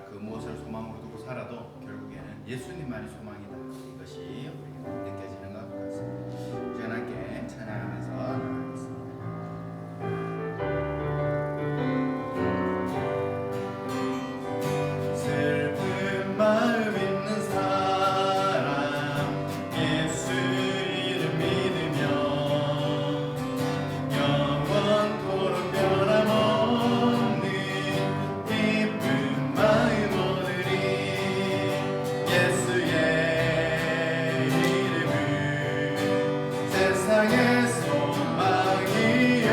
그 무엇을 소망으로 두고 살아도 결국에는 예수님만이 소망이다. 이것이 우리에게 느껴지는 것 같습니다. 이제 함께 찬양하면서 나가겠습니다. 슬픈 마음 있는 사람 예수 이름 믿으며 영원토록 변함없는 기쁜 마음 오늘이 예수의 이름은 세상의 소망이요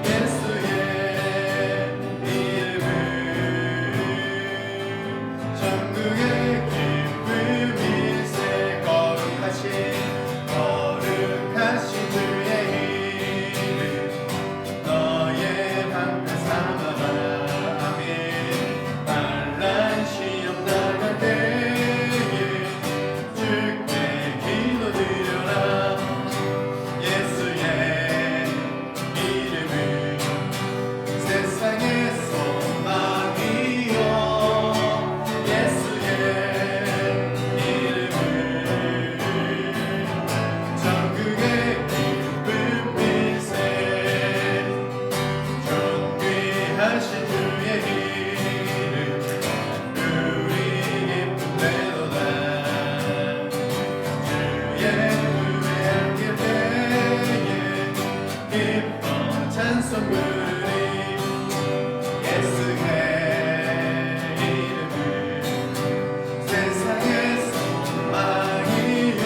예수의 이름은 천국의 기쁨일세 거룩하신 주의 이름 너의 방패 삼아라 아멘 환난 시험 당할 때에 주께 기도드려라 예수의 이름은 세상의 소망이요 예수의 이름은 천국의 기쁨일세 존귀하신 주의 이름 우리 기쁨 되도다 주의 품에 안길 때에 기뻐 찬송 부르리 예수의 이름은 세상의 소망이요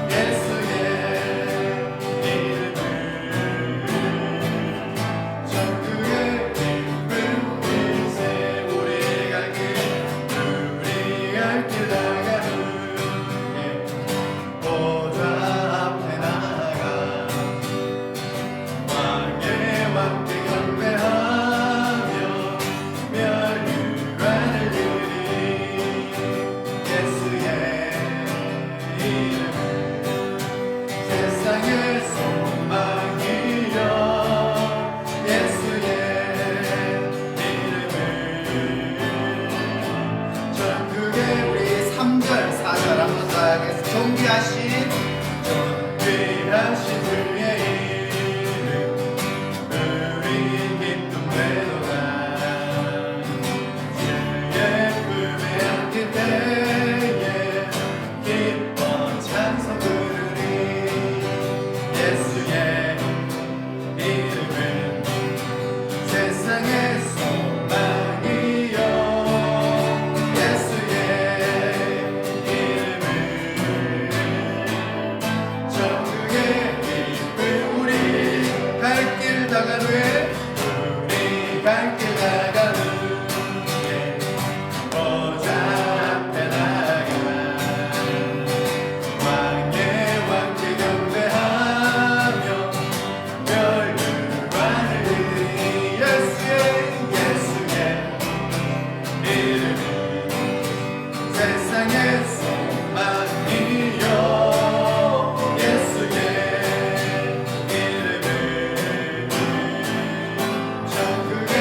예수의 이름은 천국의 기쁨일세 우리 갈 길 나가는 보좌 앞에 나가 왕의 왕께 경배하며 멸류관을 드리 예수의 이름은 세상의 소망이요 예수의 이름은 천국의 우리 3절 4절 한번 더 하겠습니다. 존귀하신 주의 이름 우리 기쁨 되도다 주의 품에 안길 때에 기뻐 찬송 부르리 예수의 이름은 세상의 소망이요 예수의 이름은 천국의 기쁨 우리 갈 길 나간 후에 우리 갈 길 나간 후에 보좌 앞에 나가 왕의 왕께 경배하며 멸류관을 드리 예수의 이름은 세상의 소망이요 예수의 이름은 천국의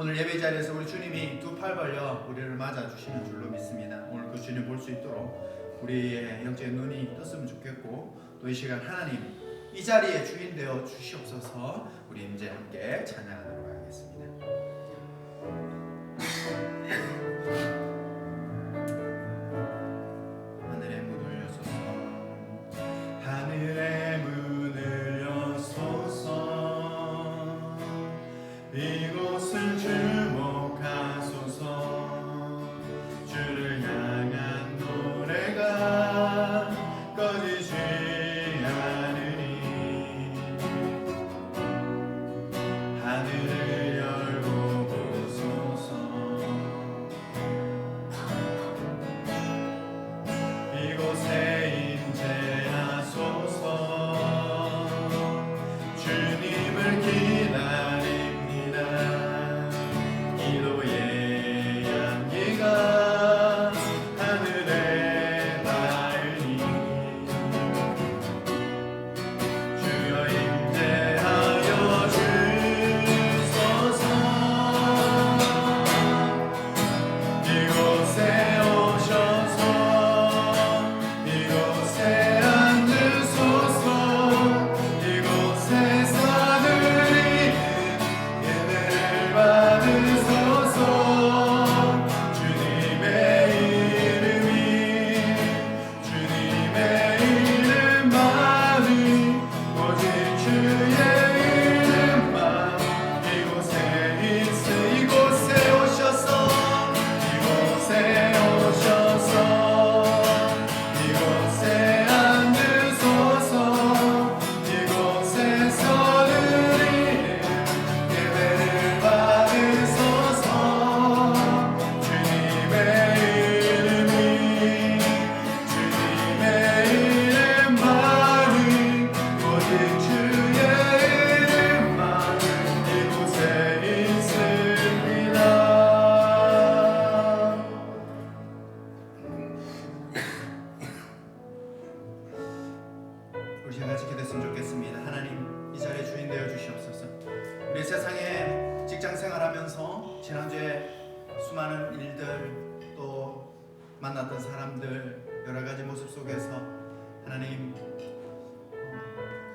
오늘 예배 자리에서 우리 주님이 두 팔 벌려 우리를 맞아 주시는 줄로 믿습니다. 오늘 그 주님 볼 수 있도록 우리의 영적인 눈이 떴으면 좋겠고, 또 이 시간 하나님 이 자리에 주인 되어 주시옵소서. 우리 이제 함께 찬양하도록 하겠습니다. 하늘의 문을 여소서, 하늘의 문을 여소서, 이곳을 주목하소서. 주를 향한 노래가 꺼지지 않으니 하늘을 열고 보소서. 이곳에 임재하소서. 주님을 기다립니다. 기도의 향기가 하늘에 닿으니 주여 임재하여 주소서. 이곳에 오셔서 이곳에 앉으소서. 이곳에 사느니 예배를 받으소서. 주님의 이름만이 오직 주의 이름만. 이곳에 이곳에 오셔서 이곳에 오셔서 이곳에 앉으소서. 이곳에 서느니 예배를 받으소서. 주님의 이름만이 오직 주의 이름만 이곳에 있습니다. 우리 같이 기도했으면 좋겠습니다. 하나님 이 자리에 주인 되어 주시옵소서. 우리 세상에 직장 생활하면서 지난주에 수많은 일들, 또 만났던 사람들, 여러 가지 모습 속에서 하나님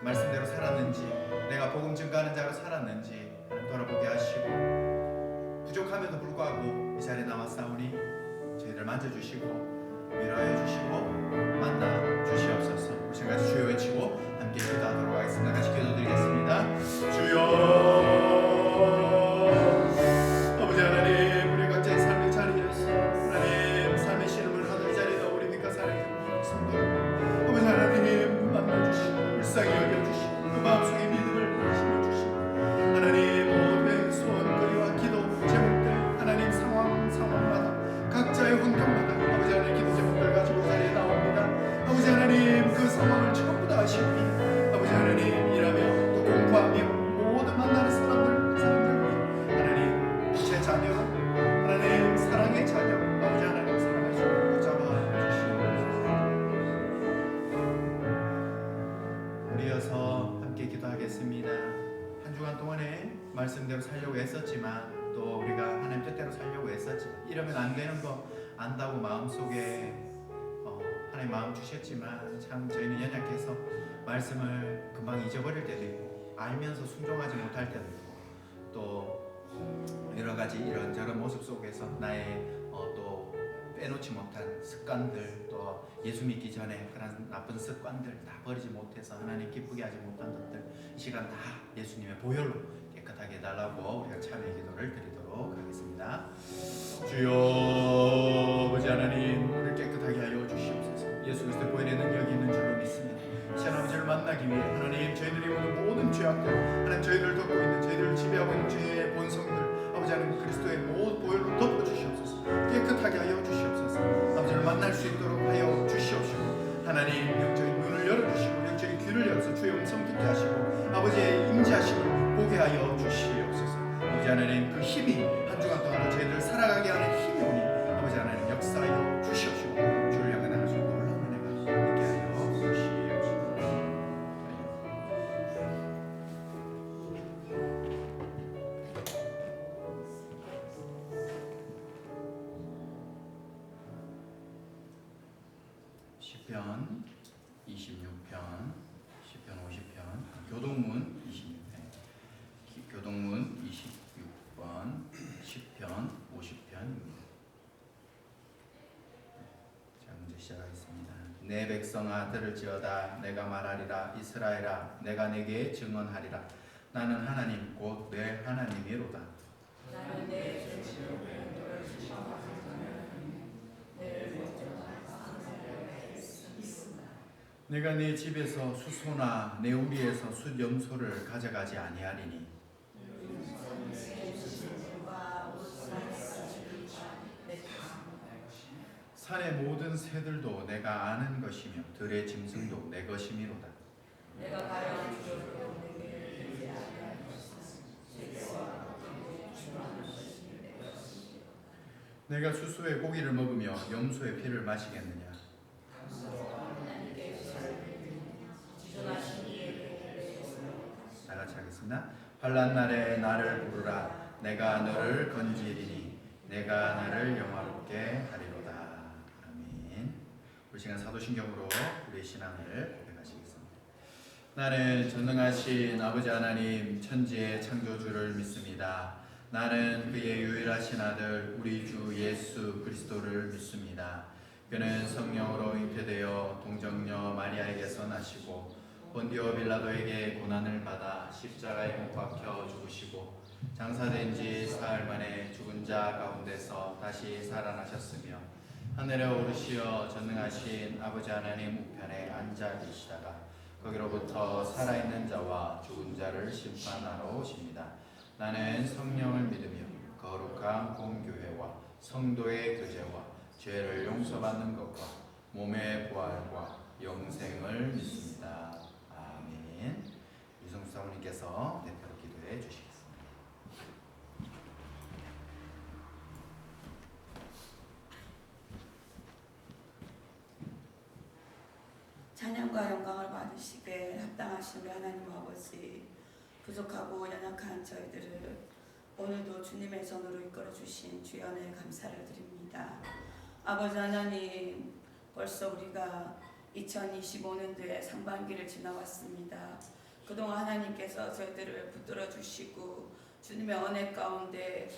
말씀대로 살았는지, 내가 복음 증거하는 자로 살았는지 하나님 돌아보게 하시고, 부족함에도 불구하고 이 자리에 나왔사오니 저희들 만져주시고 위로해 주시고 만나 주시옵소서. 우리 같이 주여 외치고 함께 기도하도록 하겠습니다. 같이 기도드리겠습니다. 주여, 아버지 하나님, 우리 각자의 삶의 자리에서 하나님 삶의 신음을 하는 이 자리에 우리니까 살아있는 성도 아버지 하나님 만나주시고 불쌍히 여겨주시고 그 마음속에 믿음을 심어주시고 하나님 모두의 소원 그리와 기도 제목들 하나님 상황마다 각자의 환경마다 아버지 하나님 기도 제목들 가지고 자리에 나옵니다. 아버지 하나님 그 상황을 전부 다 아시니 아버지 하나님 일하며 또 공부하며 모든 만나는 사람들 위해 하나님 제 자녀 하나님 사랑의 자녀 아버지 하나님 사랑하시고 붙잡아 주시옵소서. 우리여서 함께 기도하겠습니다. 한 주간 동안에 말씀대로 살려고 애썼지만 또 우리가 하나님 뜻대로 살려고 애썼지만 이러면 안 되는 거 안다고 마음속에 하나님 마음 주셨지만 참 저희는 연약해서 말씀을 금방 잊어버릴 때도 있고 알면서 순종하지 못할 때도 있고 또 여러 가지 이런저런 모습 속에서 나의 또 빼놓지 못한 습관들, 또 예수 믿기 전에 그런 나쁜 습관들 다 버리지 못해서 하나님 기쁘게 하지 못한 것들 이 시간 다 예수님의 보혈로 깨끗하게 해달라고 우리가 참회 기도를 드리도록 하겠습니다. 주여, 아버지 하나님 우리를 깨끗하게 하여 주시옵소서. 예수 그리스도의 보혈의 능력이 있는 줄로 믿습니다. 시한 아버지를 만나기 위해 하나님 저희들이 오는 모든 죄악들, 하나님 저희들을 덮고 있는, 저희들을 지배하고 있는 죄의 본성들 아버지 하나님 그리스도의 모든 보혈로 덮어주시옵소서. 깨끗하게 하여 주시옵소서. 아버지를 만날 수 있도록 하여 주시옵시고 하나님 영적인 눈을 열어주시고 영적인 귀를 열어서 주의 음성 듣게 하시고 아버지의 임재하심을 보게 하여 주시옵소서. 아버지 하나님 그 힘이 한 주간 동안 저희들을 살아가게 하는 힘이 오니 아버지 하나님 역사하여 주시옵시고 주를 향해 나갈 수 있도록 은혜가 있게 하여 주시옵소서. 시편 26편, 시편 50편, 교동문 26편, 교동문 26번, 시편 50편입니다. 자, 문제 시작하겠습니다. 내 백성아 들을지어다. 내가 말하리라. 이스라엘아 내가 내게 증언하리라. 나는 하나님 곧 내 하나님이로다. 나는 내 내가 내 집에서 수소나 내 우리에서 숫염소를 가져가지 아니하리니 산의 모든 새들도 내가 아는 것이며 들의 짐승도 내 것이미로다. 내가 가려는 내가 수소의 고기를 먹으며 염소의 피를 마시겠느냐. 다 같이 하겠습니다. 환난 날에 나를 부르라. 내가 너를 건지리니 내가 나를 영화롭게 하리로다. 아멘. 우리 시간 사도신경으로 우리의 신앙을 고백하시겠습니다. 나는 전능하신 아버지 하나님 천지의 창조주를 믿습니다. 나는 그의 유일하신 아들 우리 주 예수 그리스도를 믿습니다. 그는 성령으로 잉태되어 동정녀 마리아에게서 나시고 본디오 빌라도에게 고난을 받아 십자가에 못 박혀 죽으시고 장사된 지 사흘 만에 죽은 자 가운데서 다시 살아나셨으며 하늘에 오르시어 전능하신 아버지 하나님 우편에 앉아 계시다가 거기로부터 살아있는 자와 죽은 자를 심판하러 오십니다. 나는 성령을 믿으며 거룩한 공교회와 성도의 교제와 죄를 용서받는 것과 몸의 부활과 영생을 믿습니다. 아멘. 이성수 사모님께서 대표로 기도해 주시겠습니다. 찬양과 영광을 받으시게 합당하신 우리 하나님 아버지, 부족하고 연약한 저희들을 오늘도 주님의 손으로 이끌어 주신 주연에 감사를 드립니다. 아버지 하나님, 벌써 우리가 2025년도에 상반기를 지나왔습니다. 그동안 하나님께서 저희들을 붙들어 주시고 주님의 은혜 가운데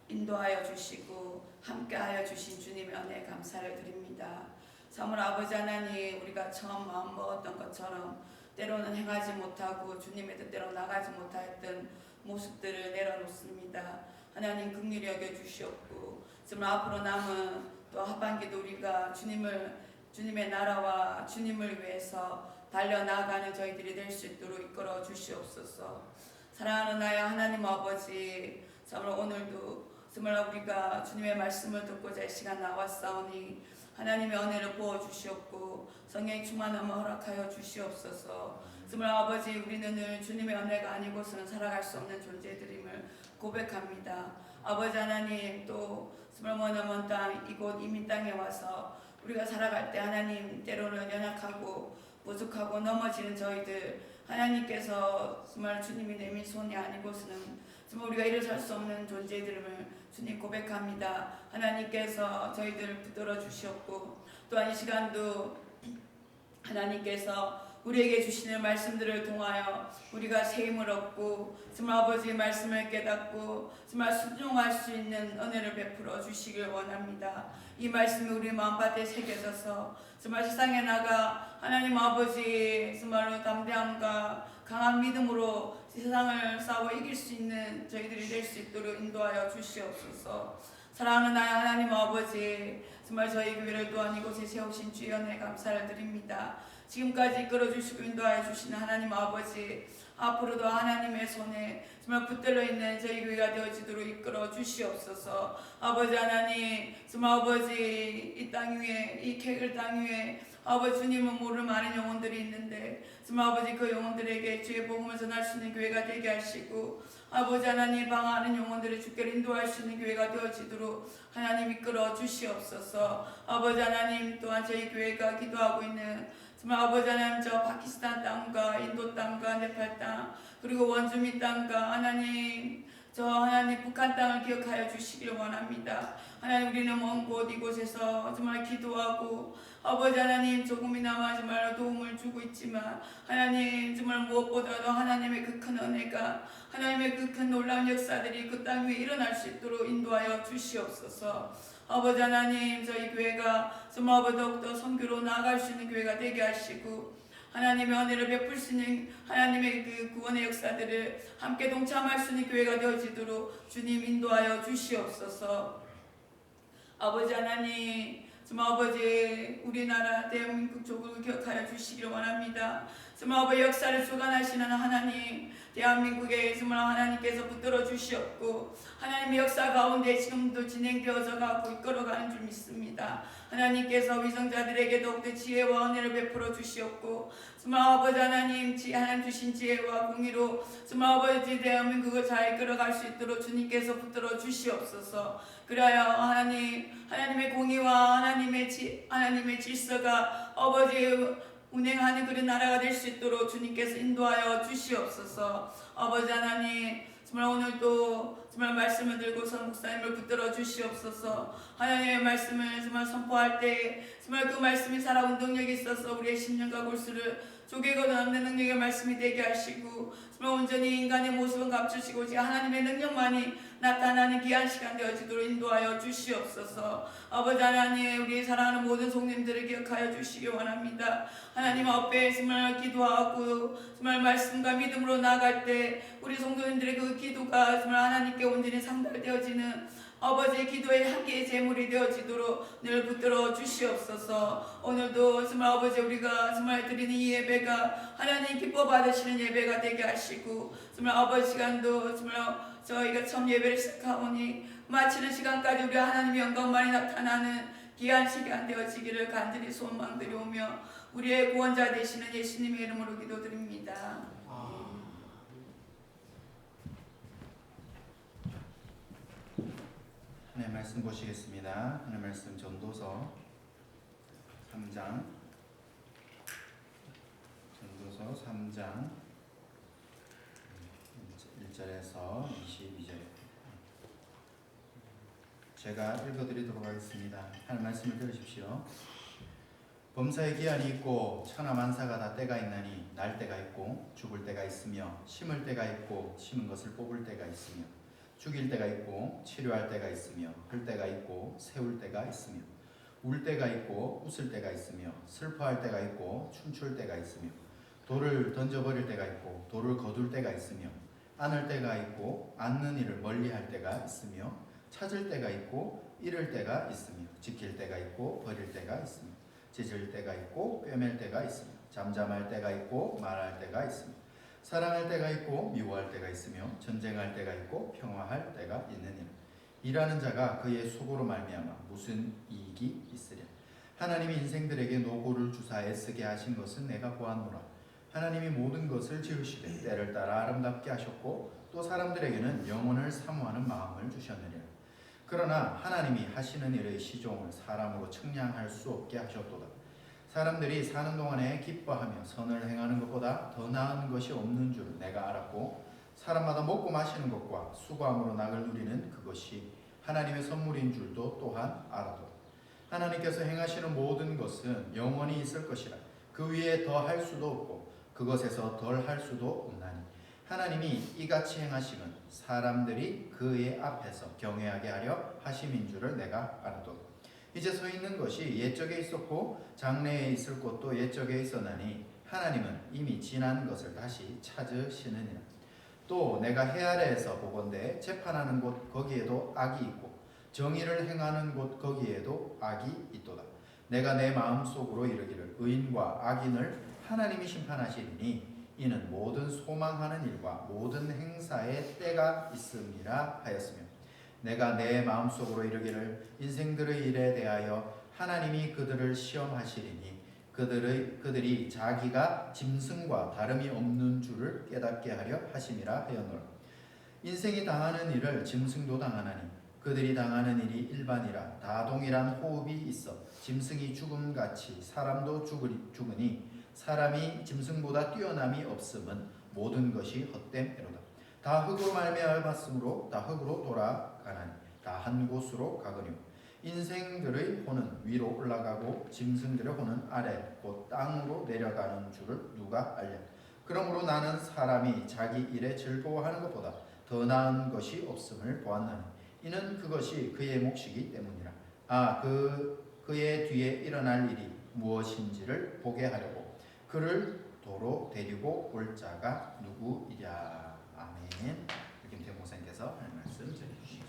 인도하여 주시고 함께하여 주신 주님의 은혜에 감사를 드립니다. 참으로 아버지 하나님, 우리가 처음 마음 먹었던 것처럼 때로는 행하지 못하고 주님의 뜻대로 나가지 못하였던 모습들을 내려놓습니다. 하나님 긍휼히 여겨 주시옵고 정말 앞으로 남은 또 하반기도 우리가 주님의 나라와 주님을 위해서 달려나가는 저희들이 될 수 있도록 이끌어 주시옵소서. 사랑하는 나의 하나님 아버지, 정말 오늘도 정말 우리가 주님의 말씀을 듣고자 이 시간 나왔사오니 하나님의 은혜를 부어주시옵고 성령의 충만함을 허락하여 주시옵소서. 정말 아버지, 우리는 늘 주님의 은혜가 아니고서는 살아갈 수 없는 존재들임을 고백합니다. 아버지 하나님, 또 정말 머나먼 땅 이곳 이민 땅에 와서 우리가 살아갈 때 하나님 때로는 연약하고 부족하고 넘어지는 저희들, 하나님께서 정말 주님이 내민 손이 아니고서는 정말 우리가 일어설 수 없는 존재들임을 주님 고백합니다. 하나님께서 저희들을 붙들어 주시옵고 또한 이 시간도 하나님께서 우리에게 주시는 말씀들을 통하여 우리가 세임을 얻고 정말 아버지의 말씀을 깨닫고 정말 순종할 수 있는 은혜를 베풀어 주시길 원합니다. 이 말씀이 우리 마음밭에 새겨져서 정말 세상에 나가 하나님 아버지 정말로 담대함과 강한 믿음으로 세상을 싸워 이길 수 있는 저희들이 될 수 있도록 인도하여 주시옵소서. 사랑하는 나의 하나님 아버지, 정말 저희 교회를 또한 이곳에 세우신 주의 은혜에 감사를 드립니다. 지금까지 이끌어주시고 인도하여 주시는 하나님 아버지, 앞으로도 하나님의 손에 정말 붙들려 있는 저희 교회가 되어지도록 이끌어 주시옵소서. 아버지 하나님, 정말 아버지 이 땅 위에, 이 케길 땅 위에 아버지 주님은 모를 많은 영혼들이 있는데 정말 아버지 그 영혼들에게 주의 복음을 전할 수 있는 교회가 되게 하시고 아버지 하나님 방황하는 영혼들을 주께로 인도할 수 있는 교회가 되어지도록 하나님 이끌어 주시옵소서. 아버지 하나님, 또한 저희 교회가 기도하고 있는 정말 아버지 하나님 저 파키스탄 땅과 인도 땅과 네팔 땅 그리고 원주민 땅과 하나님 저 하나님 북한 땅을 기억하여 주시기를 원합니다. 하나님 우리는 먼 곳 이곳에서 정말 기도하고 아버지 하나님 조금이나마 정말 도움을 주고 있지만 하나님 정말 무엇보다도 하나님의 그 큰 은혜가 하나님의 그 큰 놀라운 역사들이 그 땅 위에 일어날 수 있도록 인도하여 주시옵소서. 아버지 하나님 저희 교회가 정말 더욱더 선교로 나아갈 수 있는 교회가 되게 하시고 하나님의 은혜를 베풀 수 있는 하나님의 그 구원의 역사들을 함께 동참할 수 있는 교회가 되어지도록 주님 인도하여 주시옵소서. 아버지 하나님 정말 아버지 우리나라 대한민국 조국을 기억하여 주시기를 원합니다. 정말 아버지 역사를 주관하시는 하나님 대한민국에 정말 하나님께서 붙들어 주시옵고 하나님의 역사 가운데 지금도 진행되어져 가고 이끌어가는 줄 믿습니다. 하나님께서 위성자들에게 더욱더 지혜와 은혜를 베풀어 주시옵고 정말 아버지 하나님 주신 지혜와 공의로 정말 아버지 대한민국을 잘 이끌어갈 수 있도록 주님께서 붙들어 주시옵소서. 그래야 하나님의 공의와 하나님의 질서가 아버지 운행하는 그런 나라가 될 수 있도록 주님께서 인도하여 주시옵소서. 아버지 하나님 정말 오늘도 정말 말씀을 들고서 목사님을 붙들어 주시옵소서. 하나님의 말씀을 정말 선포할 때 정말 그 말씀이 살아 운동력이 있어서 우리의 심령과 골수를 쪼개고 남는 능력의 말씀이 되게 하시고 정말 온전히 인간의 모습은 감추시고자 하나님의 능력만이 나타나는 귀한 시간 되어지도록 인도하여 주시옵소서. 아버지 하나님 우리 사랑하는 모든 성님들을 기억하여 주시기 원합니다. 하나님 앞에 정말 기도하고 정말 말씀과 믿음으로 나아갈 때 우리 성도님들의 그 기도가 정말 하나님께 온전히 상달되어지는 아버지의 기도의 한 개의 제물이 되어지도록 늘 붙들어 주시옵소서. 오늘도 정말 아버지 우리가 정말 드리는 이 예배가 하나님 기뻐 받으시는 예배가 되게 하시고 정말 아버지 시간도 정말 저희가 처음 예배를 시작하오니 마치는 시간까지 우리 하나님의 영광만이 나타나는 귀한 시간 되어지기를 간절히 소망드리오며 우리의 구원자 되시는 예수님의 이름으로 기도드립니다. 하나님 말씀 보시겠습니다. 하나님 말씀 전도서 3장 1절에서 22절 제가 읽어드리도록 하겠습니다. 하나님 말씀을 들으십시오. 범사에 기한이 있고 천하만사가 다 때가 있나니 날 때가 있고 죽을 때가 있으며 심을 때가 있고 심은 것을 뽑을 때가 있으며 죽일 때가 있고 치료할 때가 있으며 흘 때가 있고 세울 때가 있으며 울 때가 있고 웃을 때가 있으며 슬퍼할 때가 있고 춤출 때가 있으며 돌을 던져버릴 때가 있고 돌을 거둘 때가 있으며 안을 때가 있고 앉는 일을 멀리할 때가 있으며 찾을 때가 있고 잃을 때가 있으며 지킬 때가 있고 버릴 때가 있으며 찢을 때가 있고 꿰맬 때가 있으며 잠잠할 때가 있고 말할 때가 있으며 사랑할 때가 있고 미워할 때가 있으며 전쟁할 때가 있고 평화할 때가 있느니라. 일하는 자가 그의 수고로 말미암아 무슨 이익이 있으랴. 하나님이 인생들에게 노고를 주사 애쓰게 하신 것은 내가 보았노라. 하나님이 모든 것을 지으시되 때를 따라 아름답게 하셨고 또 사람들에게는 영혼을 사모하는 마음을 주셨느니라. 그러나 하나님이 하시는 일의 시종을 사람으로 측량할 수 없게 하셨도다. 사람들이 사는 동안에 기뻐하며 선을 행하는 것보다 더 나은 것이 없는 줄 내가 알았고 사람마다 먹고 마시는 것과 수고함으로 낙을 누리는 그것이 하나님의 선물인 줄도 또한 알았도다. 하나님께서 행하시는 모든 것은 영원히 있을 것이라. 그 위에 더 할 수도 없고 그것에서 덜 할 수도 없나니 하나님이 이같이 행하심은 사람들이 그의 앞에서 경외하게 하려 하심인 줄을 내가 알았도다. 이제 서 있는 것이 옛적에 있었고 장래에 있을 것도 옛적에 있었나니 하나님은 이미 지난 것을 다시 찾으시느니라. 또 내가 해 아래에서 보건대 재판하는 곳 거기에도 악이 있고 정의를 행하는 곳 거기에도 악이 있도다. 내가 내 마음속으로 이르기를 의인과 악인을 하나님이 심판하시리니 이는 모든 소망하는 일과 모든 행사에 때가 있음이라 하였으며 내가 내 마음속으로 이르기를 인생들의 일에 대하여 하나님이 그들을 시험하시리니 그들이 자기가 짐승과 다름이 없는 줄을 깨닫게 하려 하심이라 하였노라. 인생이 당하는 일을 짐승도 당하나니 그들이 당하는 일이 일반이라. 다 동일한 호흡이 있어 짐승이 죽음같이 사람도 죽으니 사람이 짐승보다 뛰어남이 없음은 모든 것이 헛됨이로다. 다 흙으로 말미암았으므로 다 흙으로 돌아가나니 다 한 곳으로 가거니와 인생들의 혼은 위로 올라가고 짐승들의 혼은 아래 곧 땅으로 내려가는 줄을 누가 알랴. 그러므로 나는 사람이 자기 일에 즐거워하는 것보다 더 나은 것이 없음을 보았나니 이는 그것이 그의 몫이기 때문이라. 그의 뒤에 일어날 일이 무엇인지를 보게 하려고 그를 도로 데리고 올 자가 누구이랴. 아멘. 김태형 목사님께서 말씀 전해주시겠습니다.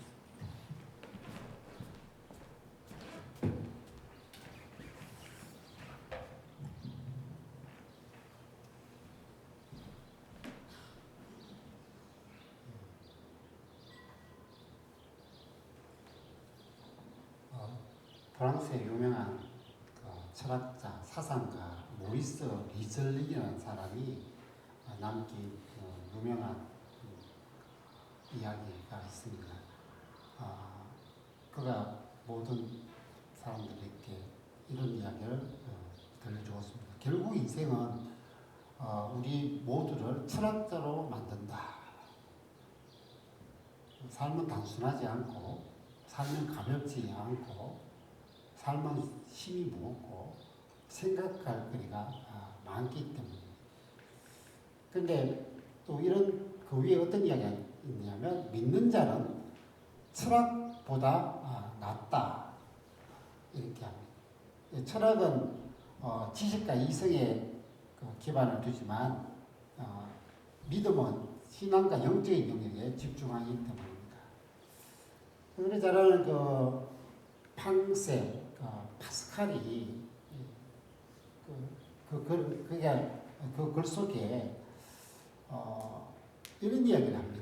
프랑스의 유명한 철학자, 사상가 모리스 리즐링이라는 사람이 남긴 유명한 이야기가 있습니다. 그가 모든 사람들에게 이런 이야기를 들려주었습니다. 결국 인생은 우리 모두를 철학자로 만든다. 삶은 단순하지 않고, 삶은 가볍지 않고, 삶은 힘이 무겁고 생각할 거리가 많기 때문입니다. 근데 또 이런 그 위에 어떤 이야기가 있냐면 믿는 자는 철학보다 낫다 이렇게 합니다. 철학은 지식과 이성에 기반을 두지만 믿음은 신앙과 영적인 영역에 집중하기 때문입니다. 우리 잘 아는 팡세 파스칼이 그 글 속에 이런 이야기를 합니다.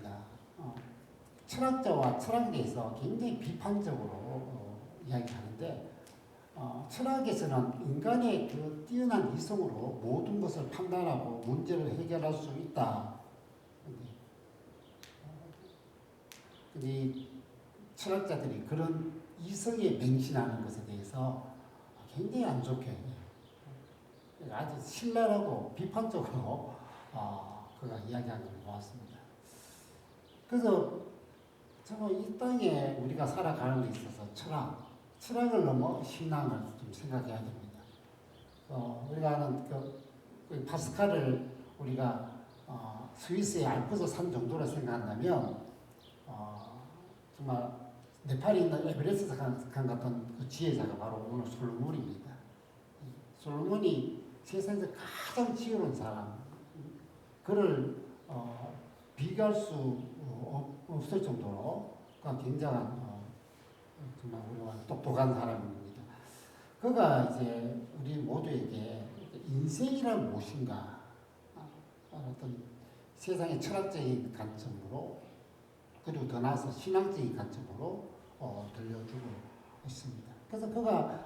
철학자와 철학에 대해서 굉장히 비판적으로 이야기하는데 철학에서는 인간의 그 뛰어난 이성으로 모든 것을 판단하고 문제를 해결할 수 있다. 근데 철학자들이 그런 이성에 맹신하는 것에 대해서 굉장히 안 좋게 아주 신랄하고 비판적으로 그가 이야기하는 걸 보았습니다. 그래서 정말 이 땅에 우리가 살아가는 데 있어서 철학을 넘어 신앙을 좀 생각해야 됩니다. 우리가 아는 그 파스칼을 우리가 스위스의 알프스 산 정도로 생각한다면 정말 네팔에 있는 에베레스트 산 같은 그 지혜자가 바로 오늘 솔로몬입니다. 솔로몬이 세상에서 가장 지혜로운 사람, 그를 비교할 수 없을 정도로 굉장한 정말 우리와 똑똑한 사람입니다. 그가 이제 우리 모두에게 인생이란 무엇인가 어떤 세상의 철학적인 관점으로 그리고 더 나아서 신앙적인 관점으로 들려주고 있습니다. 그래서 그가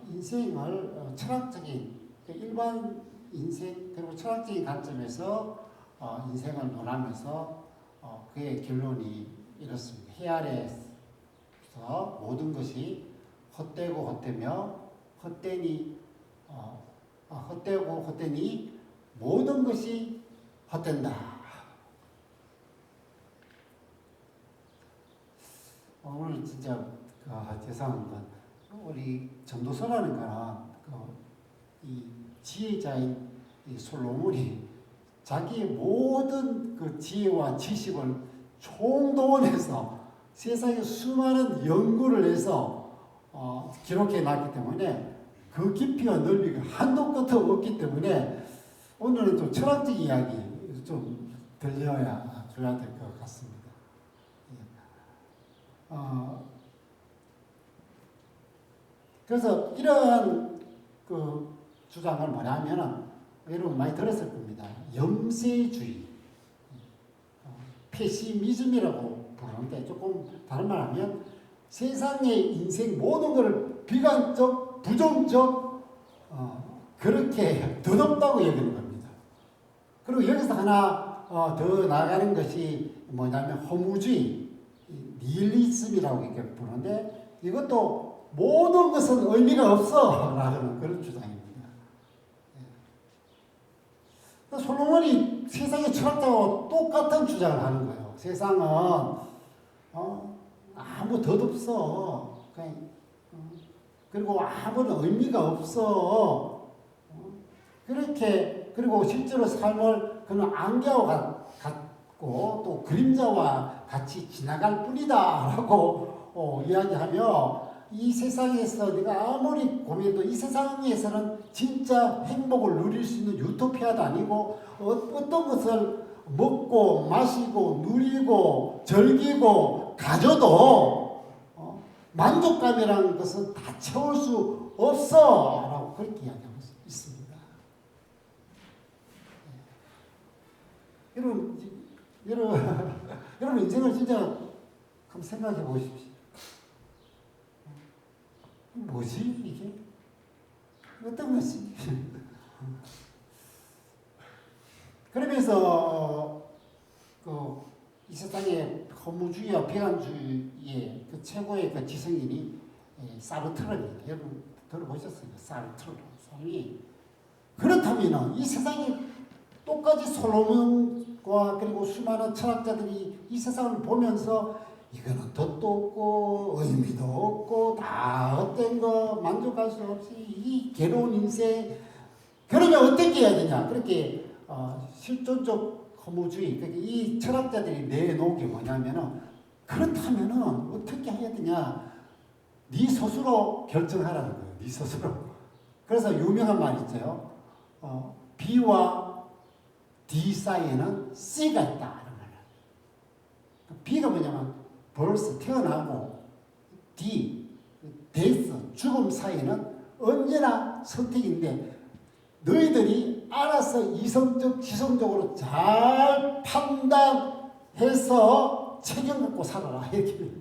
인생을 철학적인 일반 인생 그리고 철학적인 관점에서 인생을 논하면서 그의 결론이 이렇습니다. 해 아래에서 모든 것이 헛되고 헛되며 헛되고 헛되니 모든 것이 헛된다. 오늘 진짜 죄송한 건 우리 전도서라는 거는 이 지혜자인 이 솔로몬이 자기의 모든 그 지혜와 지식을 총동원해서 세상에 수많은 연구를 해서 기록해 놨기 때문에 그 깊이와 넓이가 한도 끝도 없기 때문에 오늘은 좀 철학적 이야기 좀 들려야 줘야 될 것 같습니다. 그래서 이러한 그 주장을 뭐냐면은 여러분 많이 들었을 겁니다. 염세주의, 페시미즘이라고 부르는데 조금 다른 말 하면 세상의 인생 모든 것을 비관적, 부정적 그렇게 더럽다고 얘기하는 겁니다. 그리고 여기서 하나 더 나아가는 것이 뭐냐면 허무주의, 니힐리즘이라고 이렇게 부르는데 이것도 모든 것은 의미가 없어 라는 그런 주장입니다. 솔로몬이 세상의 철학자와 똑같은 주장을 하는 거예요. 세상은 아무 덧 없어. 그냥, 그리고 아무런 의미가 없어. 그렇게 그리고 실제로 삶을 그는 안개와 같고 또 그림자와 같이 지나갈 뿐이다라고 이야기하며 이 세상에서 네가 아무리 고민해도 이 세상에서는 진짜 행복을 누릴 수 있는 유토피아도 아니고 어떤 것을 먹고 마시고 누리고 즐기고 가져도 만족감이라는 것은 다 채울 수 없어 라고 그렇게 이야기하고 있습니다. 여러분 인생을 진짜 한번 생각해 보십시오. 뭐지 이게? 어떤 것이? 그러면서 이 세상의 허무주의와 비관주의의 그 최고의 그 지성인이 사르트르입니다. 여러분 들어보셨어요? 사르트르 사람이. 그렇다면은 이 세상에 똑같이 솔로몬과 그리고 수많은 철학자들이 이 세상을 보면서 이거는 덧도 없고 의미도 없고 다 헛된 거 만족할 수 없이 이 괴로운 인생 그러면 어떻게 해야 되냐 그렇게 실존적 허무주의 이 철학자들이 내놓은 게 뭐냐면은 그렇다면은 어떻게 해야 되냐 네 스스로 결정하라는 거예요. 네 스스로. 그래서 유명한 말 있어요. B와 D 사이에는 C가 있다. 이런 말이에요. B가 뭐냐면 벌써 태어나고 D, 데스, 죽음 사이에는 언제나 선택인데 너희들이 알아서 이성적, 지성적으로 잘 판단해서 책임 갖고 살아라. 이렇게.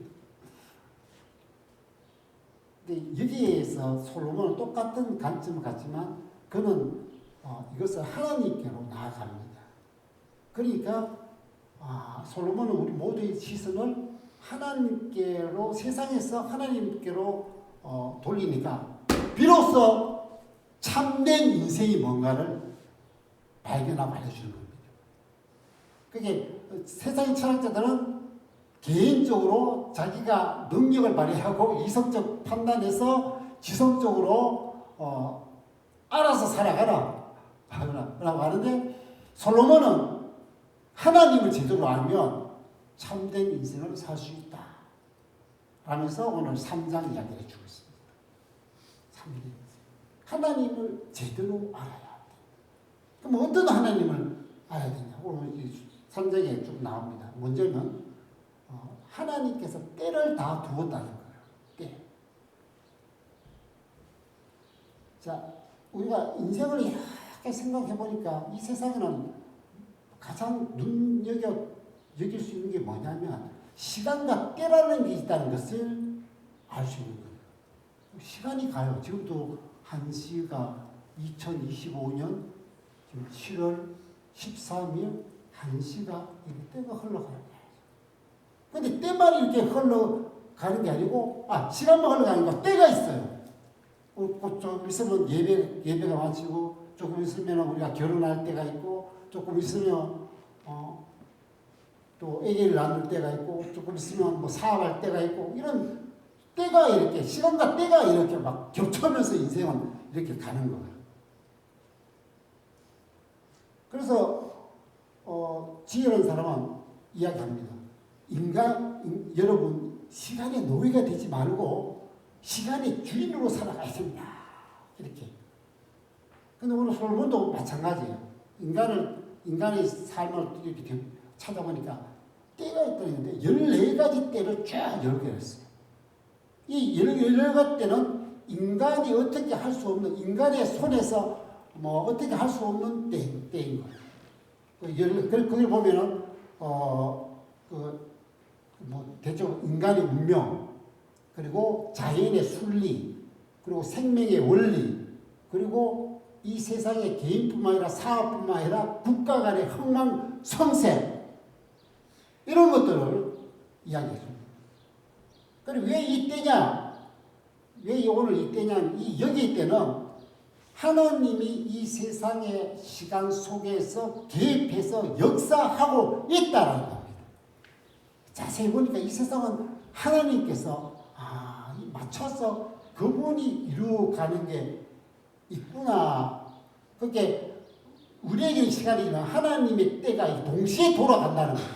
근데 여기에서 솔로몬은 똑같은 관점을 갖지만 그는 이것을 하나님께로 나아갑니다. 그러니까 솔로몬은 우리 모두의 시선을 하나님께로 세상에서 하나님께로 돌리니까 비로소 참된 인생이 뭔가를 발견하고 알려주는 겁니다. 그게 세상의 철학자들은 개인적으로 자기가 능력을 발휘하고 이성적 판단해서 지성적으로 알아서 살아가라 라고 하는데 솔로몬은 하나님을 제대로 알면 참된 인생을 살 수 있다 라면서 오늘 3장 이야기를 해주고 있습니다. 3장. 하나님을 제대로 알아야 돼. 그럼 어떤 하나님을 알아야 되냐? 오늘 3장에 좀 나옵니다. 먼저는 하나님께서 때를 다 두었다는 거예요. 때. 자, 우리가 인생을 이렇게 생각해 보니까 이 세상에는 가장 여길 수 있는 게 뭐냐면 시간과 때라는 게 있다는 것을 알 수 있는 거예요. 시간이 가요. 지금도 1시가 2025년 지금 7월 13일 1시가 이렇게 때가 흘러가는 거예요. 근데 때만 이렇게 흘러가는 게 아니고 시간만 흘러가는 거 때가 있어요. 좀 있으면 예배가 마치고 조금 있으면 우리가 결혼할 때가 있고 조금 있으면 또 아기를 낳을 때가 있고 조금 있으면 뭐 사업할 때가 있고 이런 때가 이렇게 시간과 때가 이렇게 막 겹쳐면서 인생은 이렇게 가는 거예요. 그래서 지혜로운 사람은 이야기합니다. 여러분 시간의 노예가 되지 말고 시간의 주인으로 살아가야 됩니다. 이렇게. 근데 오늘 솔로몬도 마찬가지예요. 인간의 삶을 이렇게 찾아보니까 때가 있다는데 14가지 때를 쫙 열거했어요. 이 14가지 때는 인간이 어떻게 할 수 없는 인간의 손에서 어떻게 할 수 없는 때인 거예요. 그걸 보면은 대충 인간의 운명 그리고 자연의 순리 그리고 생명의 원리 그리고 이 세상의 개인뿐만 아니라 사업뿐만 아니라 국가 간의 흥망성쇠 이런 것들을 이야기해 줍니다. 그리고 왜 이때냐? 왜 오늘 이때냐? 여기 때는 하나님이 이 세상의 시간 속에서 개입해서 역사하고 있다는 겁니다. 자세히 보니까 이 세상은 하나님께서 맞춰서 그분이 이루어가는 게 있구나. 그게 우리에게는 시간이지만 하나님의 때가 동시에 돌아간다는 거예요.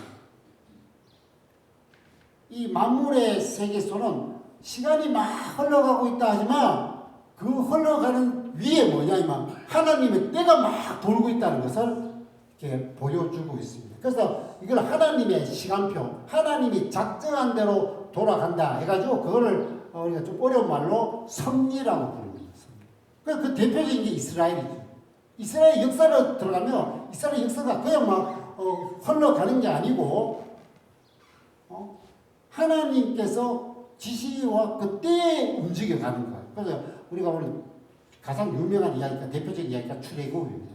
이 만물의 세계에서는 시간이 막 흘러가고 있다 하지만 그 흘러가는 위에 뭐냐면 하나님의 때가 막 돌고 있다는 것을 이렇게 보여주고 있습니다. 그래서 이걸 하나님의 시간표, 하나님이 작정한 대로 돌아간다 해가지고 그거를 우리가 좀 어려운 말로 섭리라고 부르는 것입니다. 그 대표적인 게 이스라엘이죠. 이스라엘 역사로 들어가면 이스라엘 역사가 그냥 막 흘러가는 게 아니고 하나님께서 지시와 그 때에 움직여가는 거예요. 그래서 우리가 오늘 가장 유명한 이야기가 대표적인 이야기가 출애굽입니다.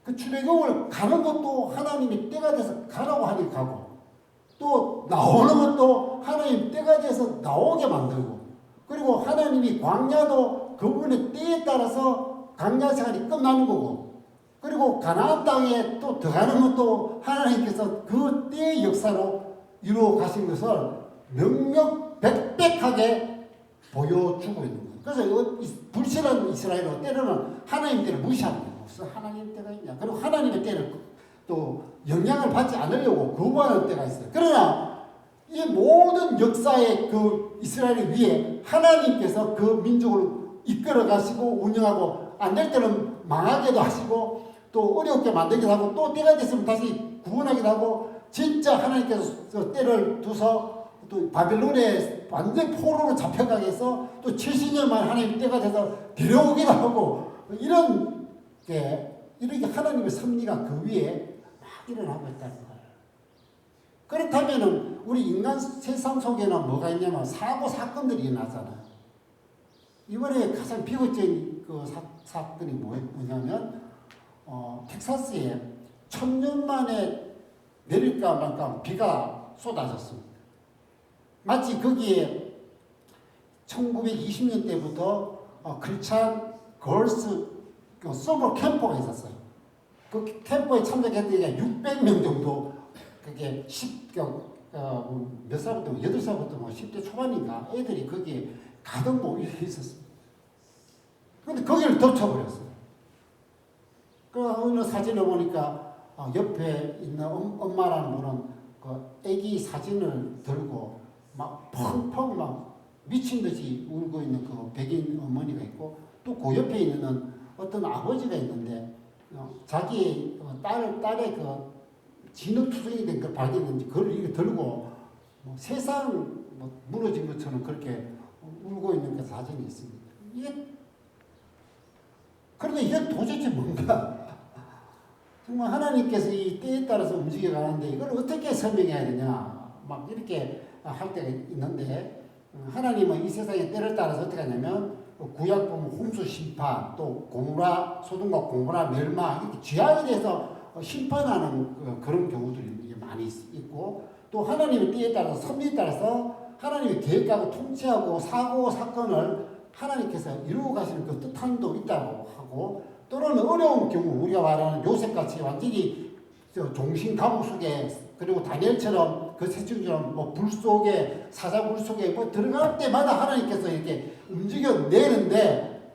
그 출애굽을 가는 것도 하나님이 때가 돼서 가라고 하니 가고 또 나오는 것도 하나님 때가 돼서 나오게 만들고 그리고 하나님이 광야도 그분의 때에 따라서 광야 생활이 끝나는 거고 그리고 가나안 땅에 또 들어가는 것도 하나님께서 그 때의 역사로 이루어 가신 것을 명명백백하게 보여주고 있는 거예요. 그래서 불신한 이스라엘은 때로는 하나님 때를 무시하는 거예요. 무슨 하나님 때가 있냐. 그리고 하나님의 때를 또 영향을 받지 않으려고 거부하는 때가 있어요. 그러나 이 모든 역사의 그 이스라엘 위에 하나님께서 그 민족을 이끌어 가시고 운영하고 안 될 때는 망하게도 하시고 또 어렵게 만들기도 하고 또 때가 됐으면 다시 구원하기도 하고 진짜 하나님께서 때를 두서 또 바벨론에 완전 포로로 잡혀가게 해서 또 70년 만에 하나님 때가 돼서 데려오기도 하고 이렇게 하나님의 섭리가 그 위에 막 일어나고 있다는 거예요. 그렇다면 우리 인간 세상 속에는 뭐가 있냐면 사고 사건들이 일어나잖아요. 이번에 가장 비극적인 그 사건이 뭐냐면 텍사스에 1000년 만에 내릴까 말까 비가 쏟아졌습니다. 마치 거기에 1920년 때부터 크리스찬 걸스 서머 캠프가 있었어요. 그 캠프에 참석했더니 600명 정도 그게 몇 살부터 8살부터 10대 초반인가 애들이 거기에 가득 모여 있었습니다. 그런데 거기를 덮쳐버렸어요. 그 어느 사진을 보니까 옆에 있는 엄마라는 분은 그 아기 사진을 들고 막 펑펑 막 미친 듯이 울고 있는 그 백인 어머니가 있고 또 그 옆에 있는 어떤 아버지가 있는데 자기 딸의 그 진흙투성이 된 걸 발견했는지 그걸 이렇게 들고 세상 무너진 것처럼 그렇게 울고 있는 그 사진이 있습니다. 그런데 이게 도대체 뭔가 정말 하나님께서 이 때에 따라서 움직여 가는데 이걸 어떻게 설명해야 되냐 막 이렇게 할 때가 있는데 하나님은 이 세상의 때를 따라서 어떻게 하냐면 구약 보면 홍수 심판 또 고무라 소돔과 고무라 멸망 이렇게 죄악에 대해서 심판하는 그런 경우들이 많이 있고 또 하나님의 때에 따라서 섭리에 따라서 하나님의 계획하고 통치하고 사고 사건을 하나님께서 이루어 가시는 그 뜻함도 있다고 하고 또는 어려운 경우 우리가 말하는 요셉같이 완전히 종신 감옥 속에 그리고 다니엘처럼 그 세중처럼 불 속에 사자굴 속에 들어갈 때마다 하나님께서 이렇게 움직여내는데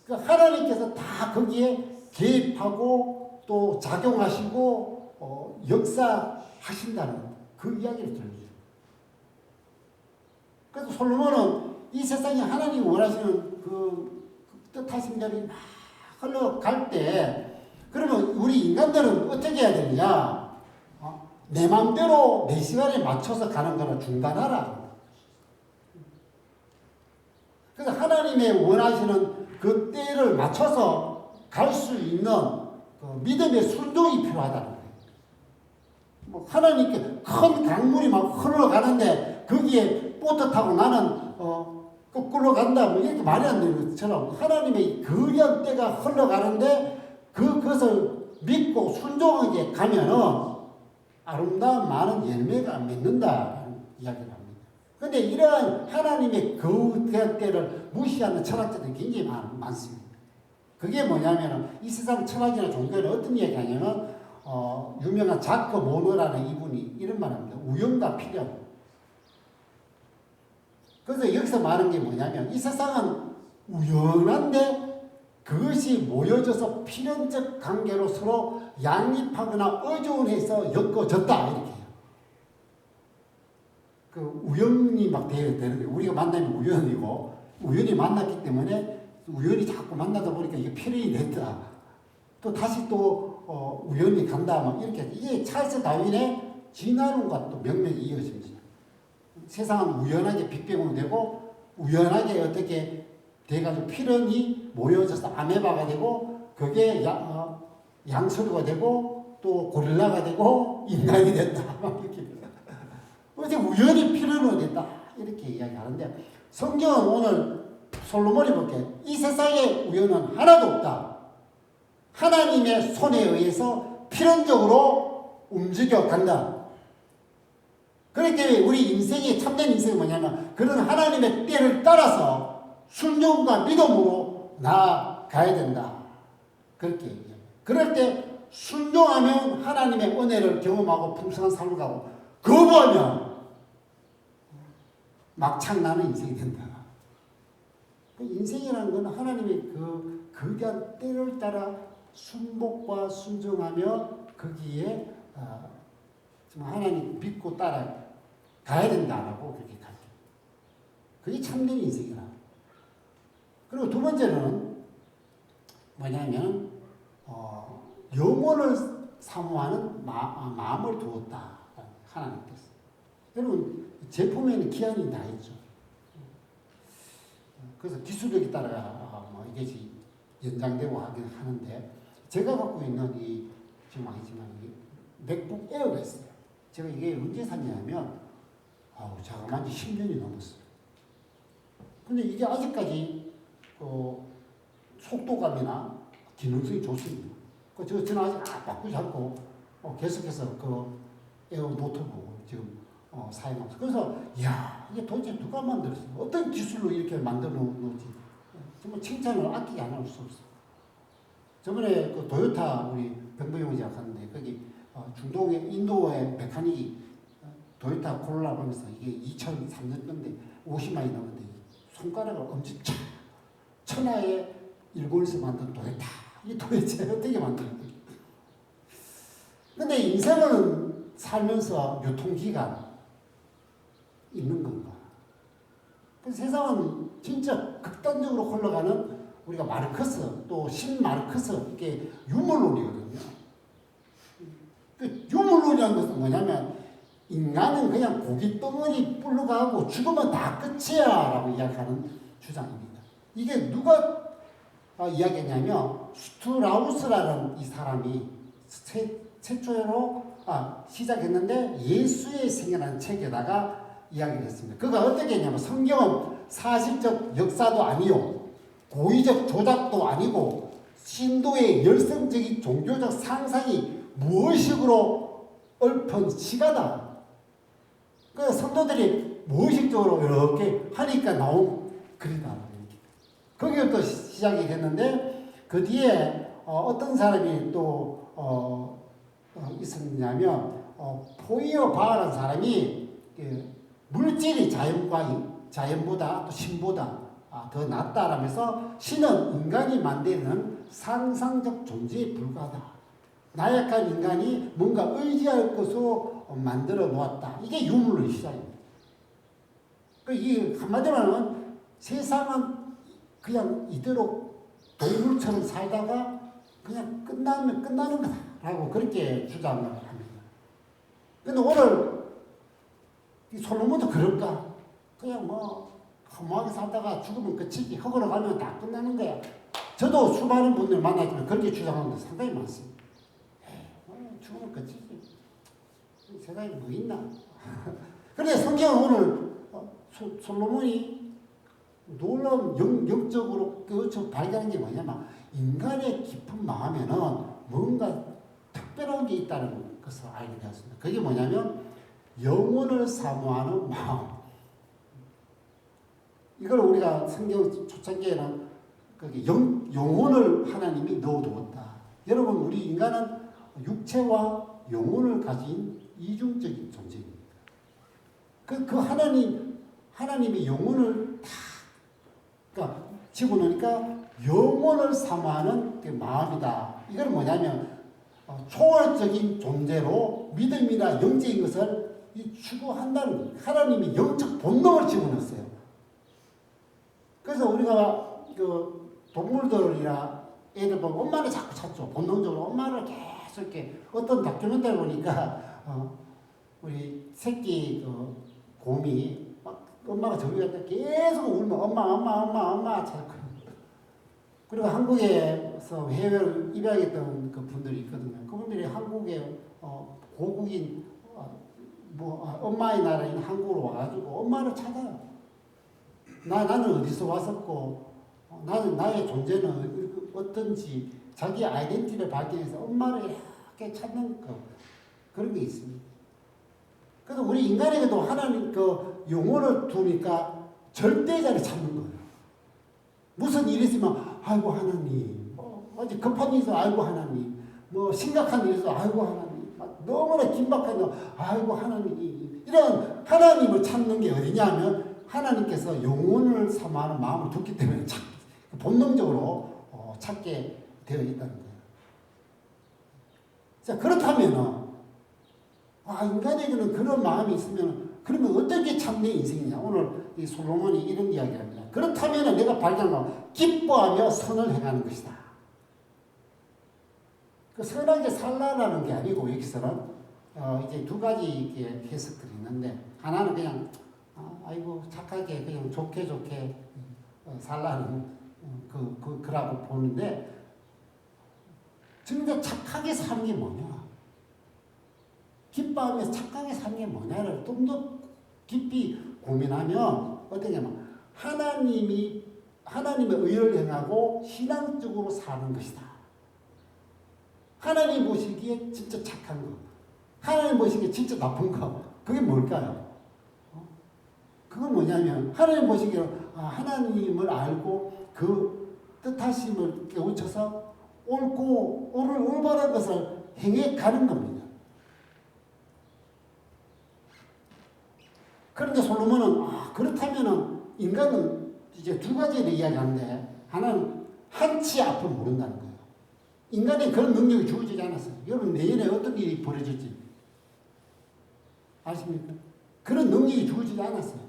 그 하나님께서 다 거기에 개입하고 또 작용하시고 역사하신다는 그 이야기를 들려줘요. 그래서 솔로몬은 이 세상에 하나님이 원하시는 그 뜻하신 대로 막 흘러갈 때 그러면 우리 인간들은 어떻게 해야 되느냐? 내 마음대로 내 시간에 맞춰서 가는 거는 중단하라. 그래서 하나님의 원하시는 그 때를 맞춰서 갈 수 있는 그 믿음의 순종이 필요하다는 거예요. 하나님께 큰 강물이 막 흘러가는데 거기에 보트 타고 나는 거꾸로 간다 이렇게 말이 안 되는 것처럼 하나님의 거리한 때가 흘러가는데 그것을 믿고 순종하게 가면은 아름다운 많은 열매가 맺는다는 이야기를 합니다. 근데 이러한 하나님의 거대한 때를 무시하는 철학자들이 굉장히 많습니다. 그게 뭐냐면 이 세상 철학이나 종교는 어떤 이야기하냐면 유명한 자크 모너라는 이분이 이런 말합니다. 우연과 필연. 그래서 여기서 말하는 게 뭐냐면 이 세상은 우연한데 그것이 모여져서 필연적 관계로 서로 양립하거나 의존해서 엮어졌다 이렇게 해요. 그 우연이 막 되는데 우리가 만나면 우연이고 우연히 만났기 때문에 우연히 자꾸 만나다 보니까 이게 필연이 됐다. 또 다시 또 우연히 간다 막 이렇게 이게 찰스 다윈의 진화론과 또 명맥이 이어집니다. 세상은 우연하게 빅뱅으로 되고 우연하게 어떻게 돼가지고 필연이 모여져서 아메바가 되고 그게 양서류가 되고 또 고릴라가 되고 인간이 된다 막 이렇게 어제 우연히 필연으로 됐다 이렇게 이야기하는데 성경은 오늘 솔로몬이 볼게 이 세상에 우연은 하나도 없다. 하나님의 손에 의해서 필연적으로 움직여 간다. 그렇기 때문에 우리 인생이 참된 인생이 뭐냐면 그런 하나님의 때를 따라서 순종과 믿음으로 나아가야 된다. 그렇게 얘기해요. 그럴 때 순종하면 하나님의 은혜를 경험하고 풍성한 삶을 가고 거부하면 막창 나는 인생이 된다. 인생이라는 건 하나님의 그 거대한 때를 따라 순복과 순종하며 거기에 정말 하나님 믿고 따라 가야 된다라고 그렇게 가르쳐요. 그게 참된 인생이라. 그리고 두 번째는 뭐냐면 영혼을 사모하는 마음을 두었다. 하나님께서. 여러분 제품에는 기한이 다 있죠. 그래서 기술력에 따라 이것이 연장되고 하긴 하는데 제가 갖고 있는 이 지금 아니지만 이 맥북 에어가 있어요. 제가 이게 언제 샀냐면 자그만 지 10년이 넘었어요. 근데 이게 아직까지 속도감이나 기능성이 좋습니다. 저는 아직 바꾸지 않고 계속해서 그 에어 노트북을 지금 사용하면서 그래서 이게 도대체 누가 만들었어? 어떤 기술로 이렇게 만들어 놓지? 정말 칭찬을 아끼지 않을 수 없어. 저번에 그 도요타 우리 병보용이자 갔는데 거기 중동의 인도의 메카닉이 도요타 콜라 보면서 이게 2003년 건데 50만이 넘는데 손가락을 엄청 천하에 일본에서 만든 도요타 이 도대체 어떻게 만들었지? 근데 인생은 살면서 유통기간 있는 건가? 그 세상은 진짜 극단적으로 흘러가는 우리가 마르크스 또 신마르크스 이게 유물론이거든요. 그 유물론이라는 것은 뭐냐면 인간은 그냥 고기 덩어리 불러가고 죽으면 다 끝이야 라고 이야기하는 주장입니다. 이게 누가 이야기했냐면 스투라우스라는 이 사람이 최초로 시작했는데 예수의 생애라는 책에다가 이야기를 했습니다. 그가 어떻게 했냐면 성경은 사실적 역사도 아니요 고의적 조작도 아니고 신도의 열성적인 종교적 상상이 무의식으로 얽힌 시가다. 그 성도들이 무의식적으로 이렇게 하니까 나온 글이다. 거기부터 시작이 됐는데 그 뒤에 어떤 사람이 또 있었냐면 포이어 바라는 사람이 물질이 자연보다 또 신보다 더 낫다라면서 신은 인간이 만드는 상상적 존재에 불과하다. 나약한 인간이 뭔가 의지할 것으로 만들어 놓았다. 이게 유물의 시작입니다. 이 한마디로 하면 세상은 그냥 이대로 동물처럼 살다가 그냥 끝나면 끝나는 거다라고 그렇게 주장을 합니다. 근데 오늘 이 솔로몬도 그럴까? 그냥 허무하게 살다가 죽으면 끝이지. 흙으로 가면 다 끝나는 거야. 저도 수많은 분들 만나지만 그렇게 주장하는 분 상당히 많습니다. 죽으면 끝이지. 세상에 뭐 있나? 그런데 성경은 오늘 솔로몬이 놀라운 영적으로 발견한 게 뭐냐면 인간의 깊은 마음에는 뭔가 특별한 게 있다는 것을 알게 되었습니다. 그게 뭐냐면 영혼을 사모하는 마음. 이걸 우리가 성경 초창기에는 거기 영혼을 하나님이 넣어두었다. 여러분 우리 인간은 육체와 영혼을 가진 이중적인 존재입니다. 그 하나님이 영혼을 다 그러니까 집어넣으니까 영혼을 사모하는 그 마음이다. 이건 뭐냐면 초월적인 존재로 믿음이나 영적인 것을 추구한다는 거예요. 하나님이 영적 본능을 집어넣었어요. 그래서 우리가 그 동물들이나 애들 보면 엄마를 자꾸 찾죠. 본능적으로 엄마를 계속 이렇게 어떤 다큐멘터리 보니까 우리 새끼 곰이 막 엄마가 저기 갔다 계속 울면 엄마 찾고. 그리고 한국에서 해외로 입양했던 그 분들이 있거든요. 그분들이 한국에 고국인 엄마의 나라인 한국으로 와가지고 엄마를 찾아요. 나는 어디서 왔었고 나의 존재는 어떤지 자기 아이덴티티를 발견해서 엄마를 이렇게 찾는 그런 게 있습니다. 그래서 우리 인간에게도 하나님 그 영혼을 두니까 절대자를 찾는 거예요. 무슨 일이 있으면 아이고 하나님, 어제 급한 일이 있어 아이고 하나님, 뭐 심각한 일이 있어 아이고 하나님, 너무나 긴박한 거 아이고 하나님, 이런 하나님을 찾는 게 어디냐면 하나님께서 영혼을 사모하는 마음을 뒀기 때문에 본능적으로 찾게 되어 있다는 거예요. 자, 그렇다면 인간에게는 그런 마음이 있으면 그러면 어떻게 참된 인생이냐. 오늘 이 솔로몬이 이런 이야기를 합니다. 그렇다면 내가 발견하고 기뻐하며 선을 행하는 것이다. 그 선하게 살라라는 게 아니고 여기서는 이제 두 가지 이렇게 해석들이 있는데 하나는 그냥 아이고 착하게 그냥 좋게 살라는 그라고 보는데 진짜 착하게 사는 게 뭐냐? 기뻐하면서 착하게 사는 게 뭐냐를 좀 더 깊이 고민하면 어떠냐면 하나님의 의를 행하고 신앙적으로 사는 것이다. 하나님 보시기에 진짜 착한 거, 하나님 보시기에 진짜 나쁜 거, 그게 뭘까요? 그건 뭐냐면 하나님 보시기에 하나님을 알고 그 뜻하심을 깨우쳐서 올바른 것을 행해 가는 겁니다. 그런데 솔로몬은 그렇다면은 인간은 이제 두 가지를 이야기하는데 하나는 한치 앞을 모른다는 거예요. 인간에 그런 능력이 주어지지 않았어요. 여러분 내년에 어떤 일이 벌어질지 아십니까? 그런 능력이 주어지지 않았어요.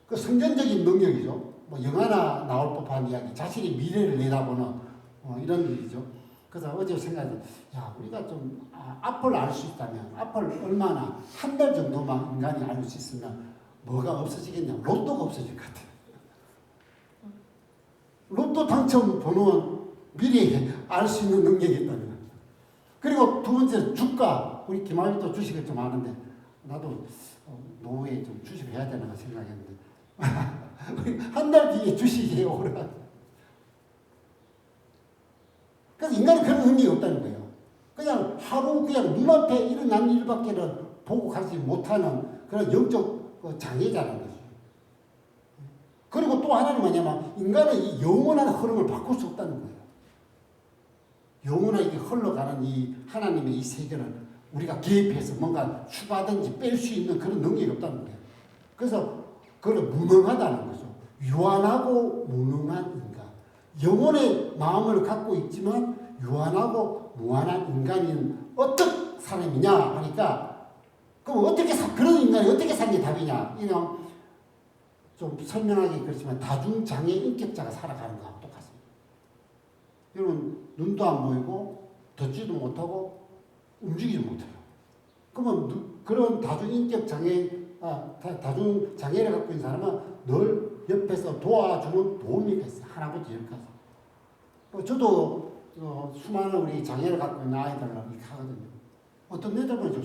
그 성전적인 능력이죠. 뭐 영화나 나올 법한 이야기, 자신이 미래를 내다보는 이런 일이죠. 그래서 어제 생각해, 우리가 좀 앞을 알 수 있다면, 앞을 얼마나 한 달 정도만 인간이 알 수 있으면 뭐가 없어지겠냐? 로또가 없어질 것 같아요. 로또 당첨 번호는 미리 알 수 있는 능력이 있다는 거예요. 그리고 두 번째 주가, 우리 김아일도 주식을 좀 아는데 나도 노후에 좀 주식을 해야 되나 생각했는데 한 달 뒤에 주식이 오르가. 그래서 인간은 그런 의미가 없다는 거예요. 그냥 하루 그냥 눈앞에 일어난 일밖에는 보고 가지 못하는 그런 영적 장애자라는 거죠. 그리고 또 하나는 뭐냐면 인간은 이 영원한 흐름을 바꿀 수 없다는 거예요. 영원하게 흘러가는 이 하나님의 이 세계를 우리가 개입해서 뭔가 추가든지 뺄 수 있는 그런 능력이 없다는 거예요. 그래서 그걸 무능하다는 거죠. 유한하고 무능한 인간. 영혼의 마음을 갖고 있지만 유한하고 무한한 인간인 어떤 사람이냐 하니까 그럼 어떻게 그런 인간이 어떻게 사는 게 답이냐? 이런 좀 설명하기 그렇지만 다중장애 인격자가 살아가는 거하고 똑같습니다. 여러분 눈도 안 보이고 듣지도 못하고 움직이지 못해요. 그러면 그런 다중장애를 갖고 있는 사람은 늘 옆에서 도와주는 도우미가 있어요. 할아버지 옆에서. 저도 수많은 우리 장애를 갖고 있는 아이들을 이렇게 하거든요. 어떤 애들은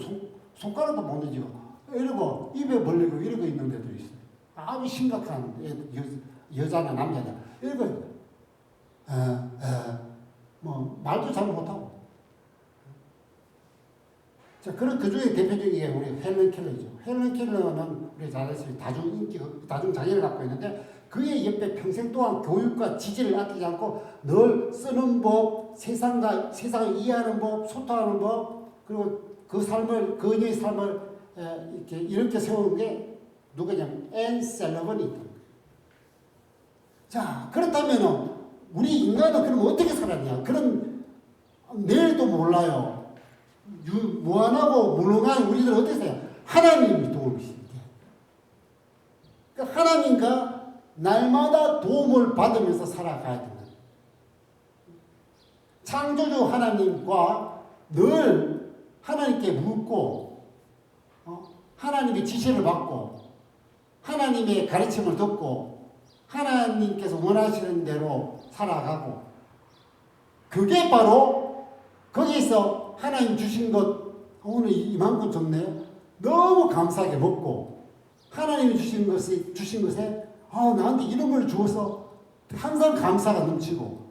손가락도 못 내지고 이러고 입에 벌리고 이러고 있는 애들이 있어요. 아주 심각한 여자나 남자나 이러고 뭐 말도 잘 못하고. 자, 그런 그 중에 대표적인 게 우리 헬런 켈러죠. 헬런 켈러는 우리 잘 아시는 다중 장애를 갖고 있는데 그의 옆에 평생 동안 교육과 지지를 아끼지 않고 늘 쓰는 법, 세상을 이해하는 법, 소통하는 법, 그리고 그녀의 삶을 이렇게 세우는 게 누구냐면 앤 셀러번이. 자, 그렇다면은 우리 인간은 그럼 어떻게 살았냐? 그런 내일도 몰라요. 무한하고 무능한 우리들 어떻게 살아요? 하나님이 도움을 주십니다. 그러니까 하나님과 날마다 도움을 받으면서 살아가야 된다. 창조주 하나님과 늘 하나님께 묻고 하나님의 지시를 받고 하나님의 가르침을 듣고 하나님께서 원하시는 대로 살아가고 그게 바로 거기서 하나님 주신 것 오늘 이만큼 줬네요. 너무 감사하게 먹고 하나님이 주신 것에 나한테 이런 걸 주어서 항상 감사가 넘치고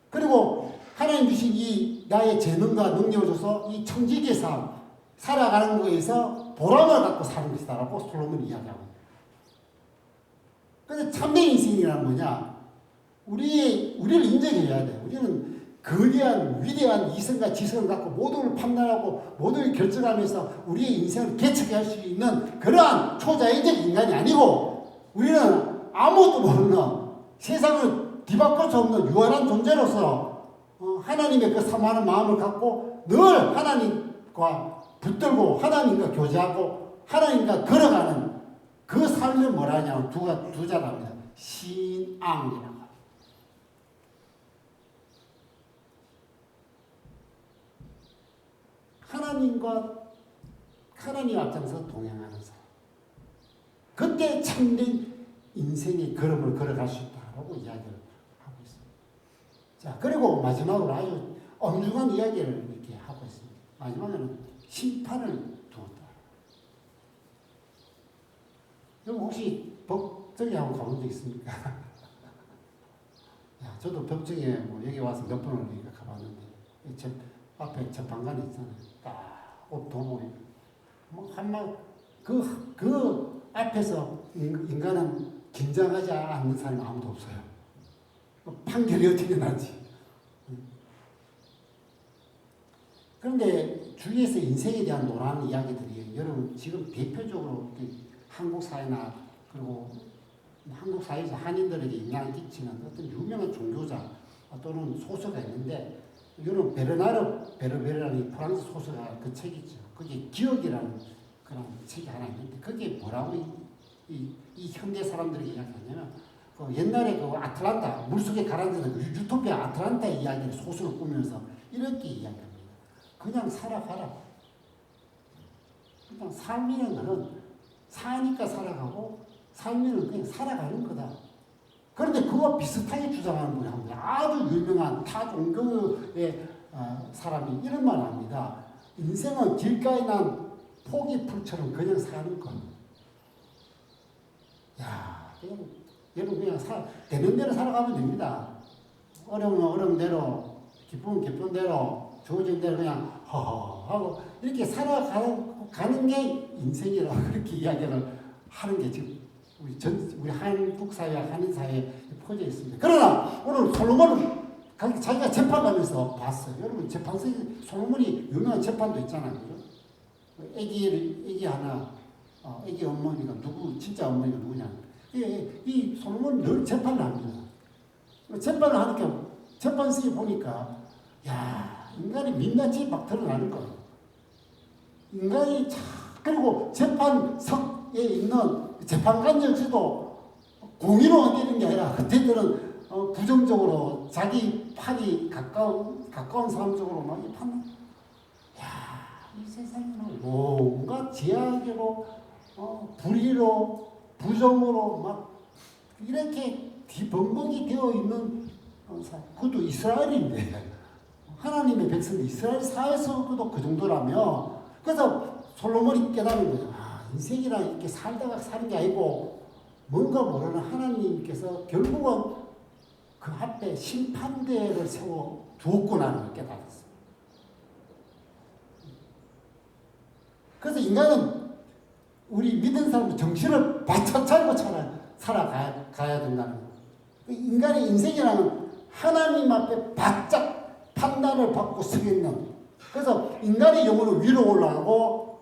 그리고 하나님 주신 이 나의 재능과 능력을 줘서 이 청지기의 삶 살아가는 거에서 보람을 갖고 사는 것이다라고 솔로몬이 이야기하고 있습니다. 그런데 참된 인생이란 뭐냐? 우리를 인정해야 돼. 우리는 거대한 위대한 이성과 지성을 갖고 모두를 판단하고 모두를 결정하면서 우리의 인생을 개척할 수 있는 그러한 초자연적 인간이 아니고 우리는 아무것도 모르는 세상을 뒤바꿀 수 없는 유한한 존재로서 하나님의 그 사모하는 마음을 갖고 늘 하나님과 붙들고 하나님과 교제하고 하나님과 걸어가는 그 삶을 뭐라 하냐면 두 자랍니다. 신앙이라고. 하나님 앞장서 동행하는 사람. 그때 참된 인생의 걸음을 걸어갈 수 있다라고 이야기를 하고 있습니다. 자, 그리고 마지막으로 아주 엄중한 이야기를 이렇게 하고 있습니다. 마지막에는 심판을 두었다. 여러분 혹시 법정에 한번 가본 적 있습니까? 야, 저도 법정에 뭐 여기 와서 몇 번을 가봤는데 앞에 재판관이 있잖아요. 딱 옷 도모에 뭐 한마디 그 앞에서 인간은 긴장하지 않는 사람이 아무도 없어요. 판결이 어떻게 나지? 그런데 주위에서 인생에 대한 노란 이야기들이 여러분 지금 대표적으로 한국 사회나 그리고 한국 사회에서 한인들에게 영향을 끼치는 어떤 유명한 종교자 또는 소설가 있는데 여러분 베르베르라는 프랑스 소설가 그 책 있죠. 그게 기억이라는 그런 책이 하나 있는데 그게 뭐라고 이 현대 사람들에게 이야기하냐면 그 옛날에 그 아틀란타 물속에 가라앉는 그 유토피아 아틀란타 이야기를 소설을 꾸면서 이렇게 이야기합니다. 그냥 살아가라. 그냥 삶이라는 것은 사니까 살아가고 삶이는 그냥 살아가는 거다. 그런데 그와 비슷하게 주장하는 분이 한 분이 아주 유명한 타 종교의 사람이 이런 말을 합니다. 인생은 길가에 난 포기풀처럼 그냥 사는 것. 야, 여러분 그냥 되는 대로 살아가면 됩니다. 어려우면 어려운 대로, 기쁘면 기쁜 대로, 주어진 대로 그냥 허허하고 이렇게 살아가는 게 인생이라고 그렇게 이야기를 하는 게 지금 우리 한국 사회와 한인 사회에 퍼져 있습니다. 그러나 오늘 솔로몬은 자기가 재판하면서 봤어요. 여러분 재판서 솔로몬이 유명한 재판도 있잖아요. 애기 하나, 애기 어머니가 진짜 어머니가 누구냐. 이 솔로몬은 늘 재판을 합니다. 재판을 하니까 재판석에 보니까 야 인간이 민낯이 막 드러나는 거예요. 인간이 그리고 재판석에 있는 재판관 역시도 공의로 되는 게 아니라 그때들은 부정적으로 자기 팔이 가까운 사람 쪽으로 막 판단. 야, 이 세상에는 뭔가 제약으로 불의로 부정으로 막 이렇게 뒤범벅이 되어 있는 그것도 이스라엘인데 하나님의 백성 이스라엘 사회에서도 그 정도라며 그래서 솔로몬이 깨달은 거죠. 인생이란 이렇게 살다가 사는 게 아니고 뭔가 모르는 하나님께서 결국은 그 앞에 심판대를 세워 두었구나를 깨달았어요. 그래서 인간은 우리 믿는 사람은 정신을 바짝 차리고 살아가야 된다는 거예요. 인간의 인생이라는 하나님 앞에 바짝 판단을 받고 서게 있는, 그래서 인간의 영혼은 위로 올라가고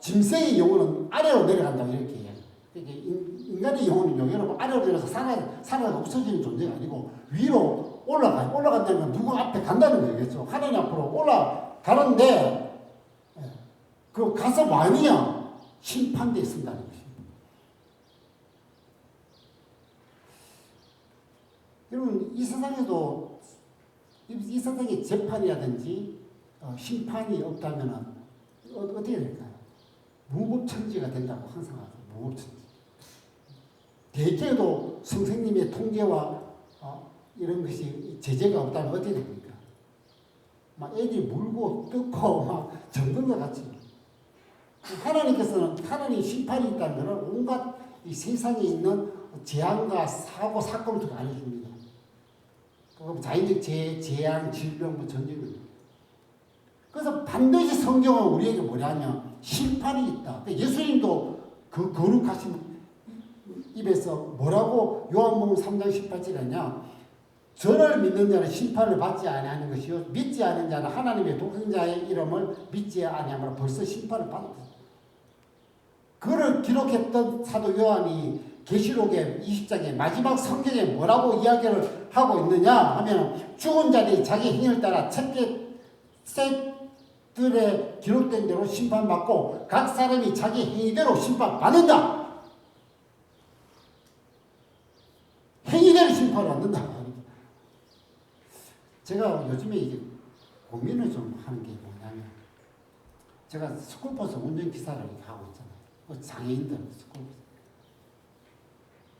짐승의 영혼은 아래로 내려간다고 이렇게 해요. 인간의 영혼은요, 여러분, 아래로 내려서 살아가 없어지는 존재가 아니고 위로 올라가요. 올라간다는 건 누구 앞에 간다는 거겠죠. 하나님 앞으로 올라가는데, 그 가서 많이야 심판대에 쓴다는 것입니다. 여러분, 이 세상에도 이 세상에 재판이라든지 심판이 없다면 어떻게 될까요? 무법천지가 된다고 항상 하죠. 무법천지. 대개도 선생님의 통제와 이런 것이 제재가 없다면 어떻게 됩니까? 막 애들이 물고 뜯고 막 정글과 같이. 하나님께서는 하나님 심판이 있다는 것은 온갖 이 세상에 있는 재앙과 사고 사건을 안 해줍니다. 자연적 재앙, 질병, 전쟁입니다. 그래서 반드시 성경은 우리에게 뭐냐면 심판이 있다. 예수님도 그 거룩하신 입에서 뭐라고 요한복음 3장 18절에 하냐, 저를 믿는 자는 심판을 받지 아니하는 것이요 믿지 않는 자는 하나님의 독생자의 이름을 믿지 아니하므로 벌써 심판을 받았다. 그를 기록했던 사도 요한이 계시록의 20장의 마지막 성경에 뭐라고 이야기를 하고 있느냐 하면, 죽은 자들이 자기 행위를 따라 책에 들에 기록된 대로 심판받고 각 사람이 자기 행위대로 심판받는다. 행위대로 심판을 받는다. 제가 요즘에 이제 고민을 좀 하는 게 뭐냐면, 제가 스쿨버스 운전기사를 하고 있잖아요. 장애인들 스쿨버스.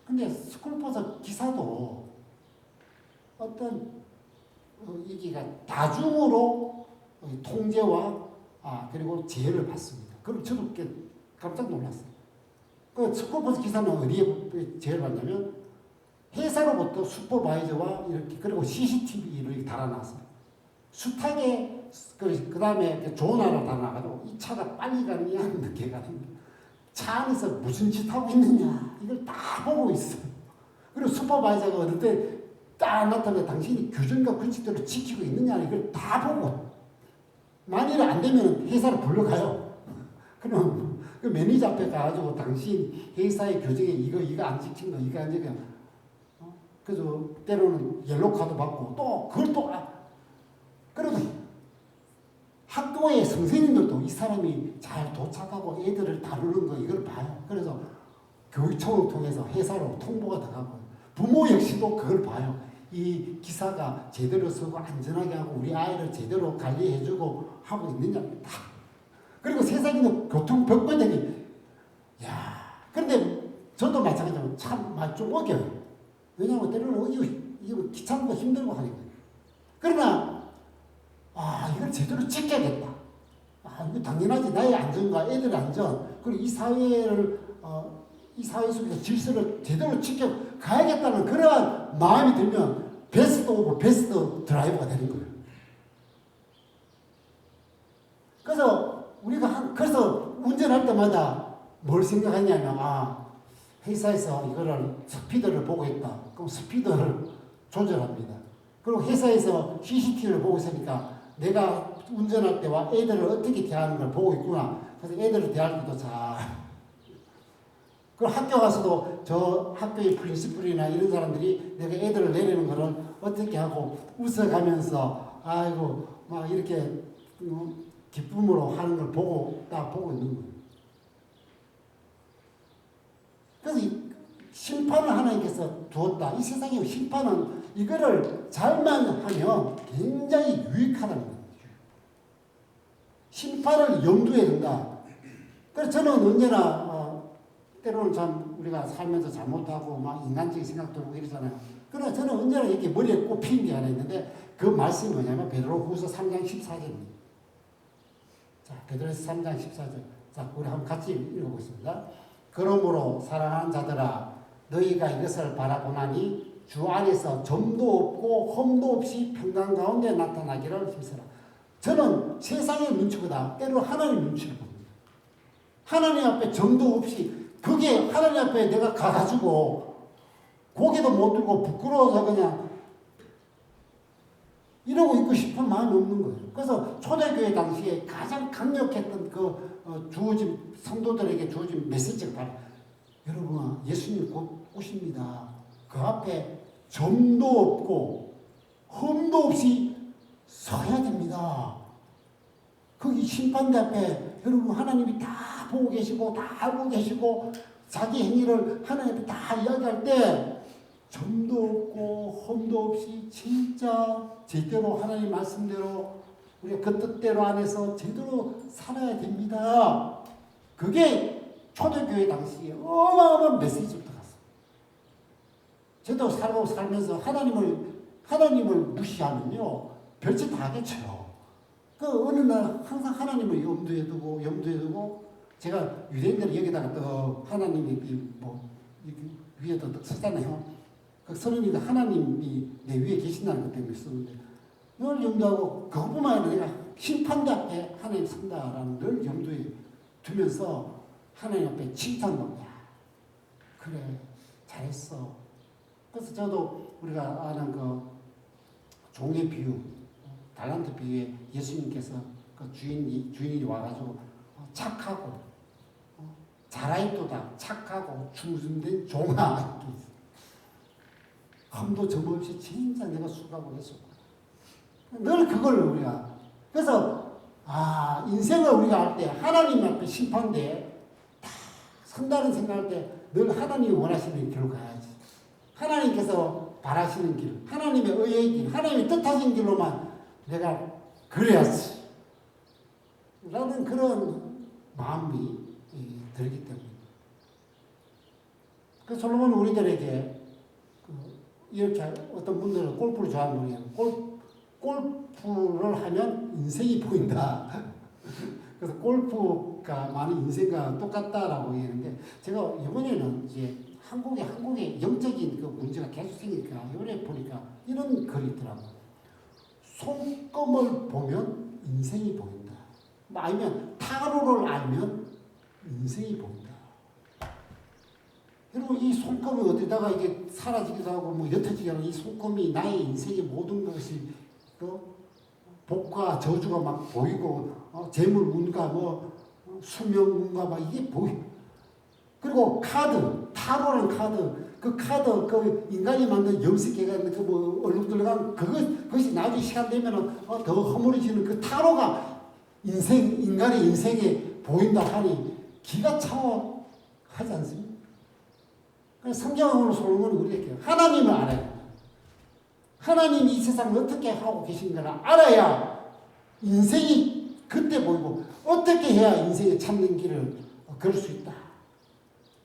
근데 스쿨버스 기사도 어떤 이기가 다중으로 통제와 그리고 제어를 받습니다. 그럼 저도 깜짝 놀랐어요. 그 스쿨버스 기사는 어디에 제어를 받냐면 회사로부터 슈퍼바이저와 이렇게 그리고 CCTV를 달아놨어요. 숱하게 그 다음에 조나를 달아놔가지고 이 차가 빨리 가느냐 늦게 가느냐, 차 안에서 무슨 짓 하고 있느냐 이걸 다 보고 있어요. 그리고 슈퍼바이저가 어떨 때 딱 나타나면 당신이 규정과 규칙대로 지키고 있느냐 이걸 다 보고, 만일 안 되면 회사를 불러가요. 그럼 그 매니저 앞에 가가지고 당신 회사의 규정에 이거 안 지킨 거 이거 안 지킨 거, 그래서 때로는 옐로우 카드 받고 또 그걸 또 그래도 학교의 선생님들도 이 사람이 잘 도착하고 애들을 다루는 거 이걸 봐요. 그래서 교육청을 통해서 회사로 통보가 들어가고, 부모 역시도 그걸 봐요. 이 기사가 제대로 쓰고 안전하게 하고 우리 아이를 제대로 관리해주고 하고 있느냐 다. 그리고 세상에 있는 교통법규들이 그런데 저도 마찬가지로 참 좀 어겨요. 왜냐하면 때로는 이거 귀찮고 힘들고 하니까. 그러나 이걸 제대로 지켜야겠다. 이거 당연하지. 나의 안전과 애들의 안전, 그리고 이 사회를 이 사회 속에서 질서를 제대로 지켜가야겠다는 그러한 마음이 들면 베스트 오브 베스트 드라이버가 되는 거예요. 그래서 우리가 그래서 운전할 때마다 뭘 생각하냐면 회사에서 이거를 스피드를 보고 있다. 그럼 스피드를 조절합니다. 그리고 회사에서 CCTV를 보고 있으니까 내가 운전할 때와 애들을 어떻게 대하는 걸 보고 있구나. 그래서 애들을 대할 때도 잘. 그리고 학교 가서도 저 학교의 프린시플이나 이런 사람들이 내가 애들을 내리는 거를 어떻게 하고 웃어가면서 아이고 막 이렇게 기쁨으로 하는 걸 보고 딱 보고 있는 거예요. 그래서 심판을 하나님께서 두었다. 이 세상에 심판은 이거를 잘만 하면 굉장히 유익하다는 거예요. 심판을 염두에 둔다. 그래서 저는 언제나 때로는 참 우리가 살면서 잘못하고 막 인간적인 생각도 하고 이러잖아요. 그러나 저는 언제나 이렇게 머리에 꼽힌 게 하나 있는데, 그 말씀이 뭐냐면 베드로후서 3장 14절입니다. 자, 베드로후서 3장 14절. 자, 우리 한번 같이 읽어보겠습니다. 그러므로 사랑하는 자들아, 너희가 이것을 바라보나니 주 안에서 점도 없고 험도 없이 평강 가운데 나타나기를 힘쓰라. 저는 세상의 눈치보다 때로 하나님의 눈치를 봅니다. 하나님 앞에 정도 없이 그게 하나님 앞에 내가 가가지고 고개도 못 들고 부끄러워서 그냥 이러고 있고 싶은 마음이 없는 거예요. 그래서 초대교회 당시에 가장 강력했던 주어진 성도들에게 주어진 메시지가 바로 여러분 예수님 곧 오십니다. 그 앞에 점도 없고 흠도 없이 서야 됩니다. 거기 심판대 앞에 여러분 하나님이 다 보고 계시고 다 알고 계시고 자기 행위를 하나님 앞에 다 이야기할 때 점도 없고 흠도 없이 진짜 제대로 하나님 말씀대로 우리가 그 뜻대로 안에서 제대로 살아야 됩니다. 그게 초대교회 당시에 어마어마한 메시지부터 갔어요. 저도 살면서 하나님을 무시하면요 별짓 다 하겠죠. 그 어느 날 항상 하나님을 염두에 두고 제가 유대인들 여기다가 또 하나님이 위에다 쓰잖아요. 그 선언이가 하나님이 내 위에 계신다는 것 때문에 쓰는데 늘 염두하고 그것뿐만 아니라 내가 심판대 앞에 하나님 선다라는 늘 염두에 두면서 하나님 앞에 칭찬합니다. 그래 잘했어. 그래서 저도 우리가 아는 그 종의 비유 달란트 비유에 예수님께서 그 주인이 와가지고 착하고 잘하였도다 착하고 충성된 종아 흠도 점없이 진짜 내가 수고하고 했었고 늘 그걸 우리가 그래서 인생을 우리가 할 때 하나님 앞에 심판대에 다 선다는 생각할 때 늘 하나님이 원하시는 길로 가야지. 하나님께서 바라시는 길, 하나님의 의의 길, 하나님의 뜻하신 길로만 내가 그래야지 라는 그런 마음이 들기 때문에 그래서 솔로몬은 우리들에게 이렇게 어떤 분들은 골프를 좋아하는 분이에요. 골프를 하면 인생이 보인다. 그래서 골프가 많은 인생과 똑같다라고 얘기하는데 제가 이번에는 이제 한국의 영적인 그 문제가 계속 생기니까 이번에 보니까 이런 글이 있더라고요. 손금을 보면 인생이 보인다. 아니면 타로를 알면 인생이 보인다. 그리고 이 손금이 어디다가 이게 사라지기도 하고 뭐 옅어지기도 하고 이 손금이 나의 인생의 모든 것이 복과 저주가 막 보이고 재물 운과 수명 운과 막 이게 보이. 그리고 카드 타로라는 카드 그 인간이 만든 염색해가 있는 얼룩 들어간 그것이 나중에 시간 되면은 더 허물어지는 그 타로가 인간의 인생에 보인다 하니 기가 차고 하지 않습니까? 그래서 성경으로 솔로몬은 우리에게 하나님을 알아야 된다. 하나님이 이 세상을 어떻게 하고 계신가를 알아야 인생이 그때 보이고 어떻게 해야 인생의 참는 길을 걸을 수 있다.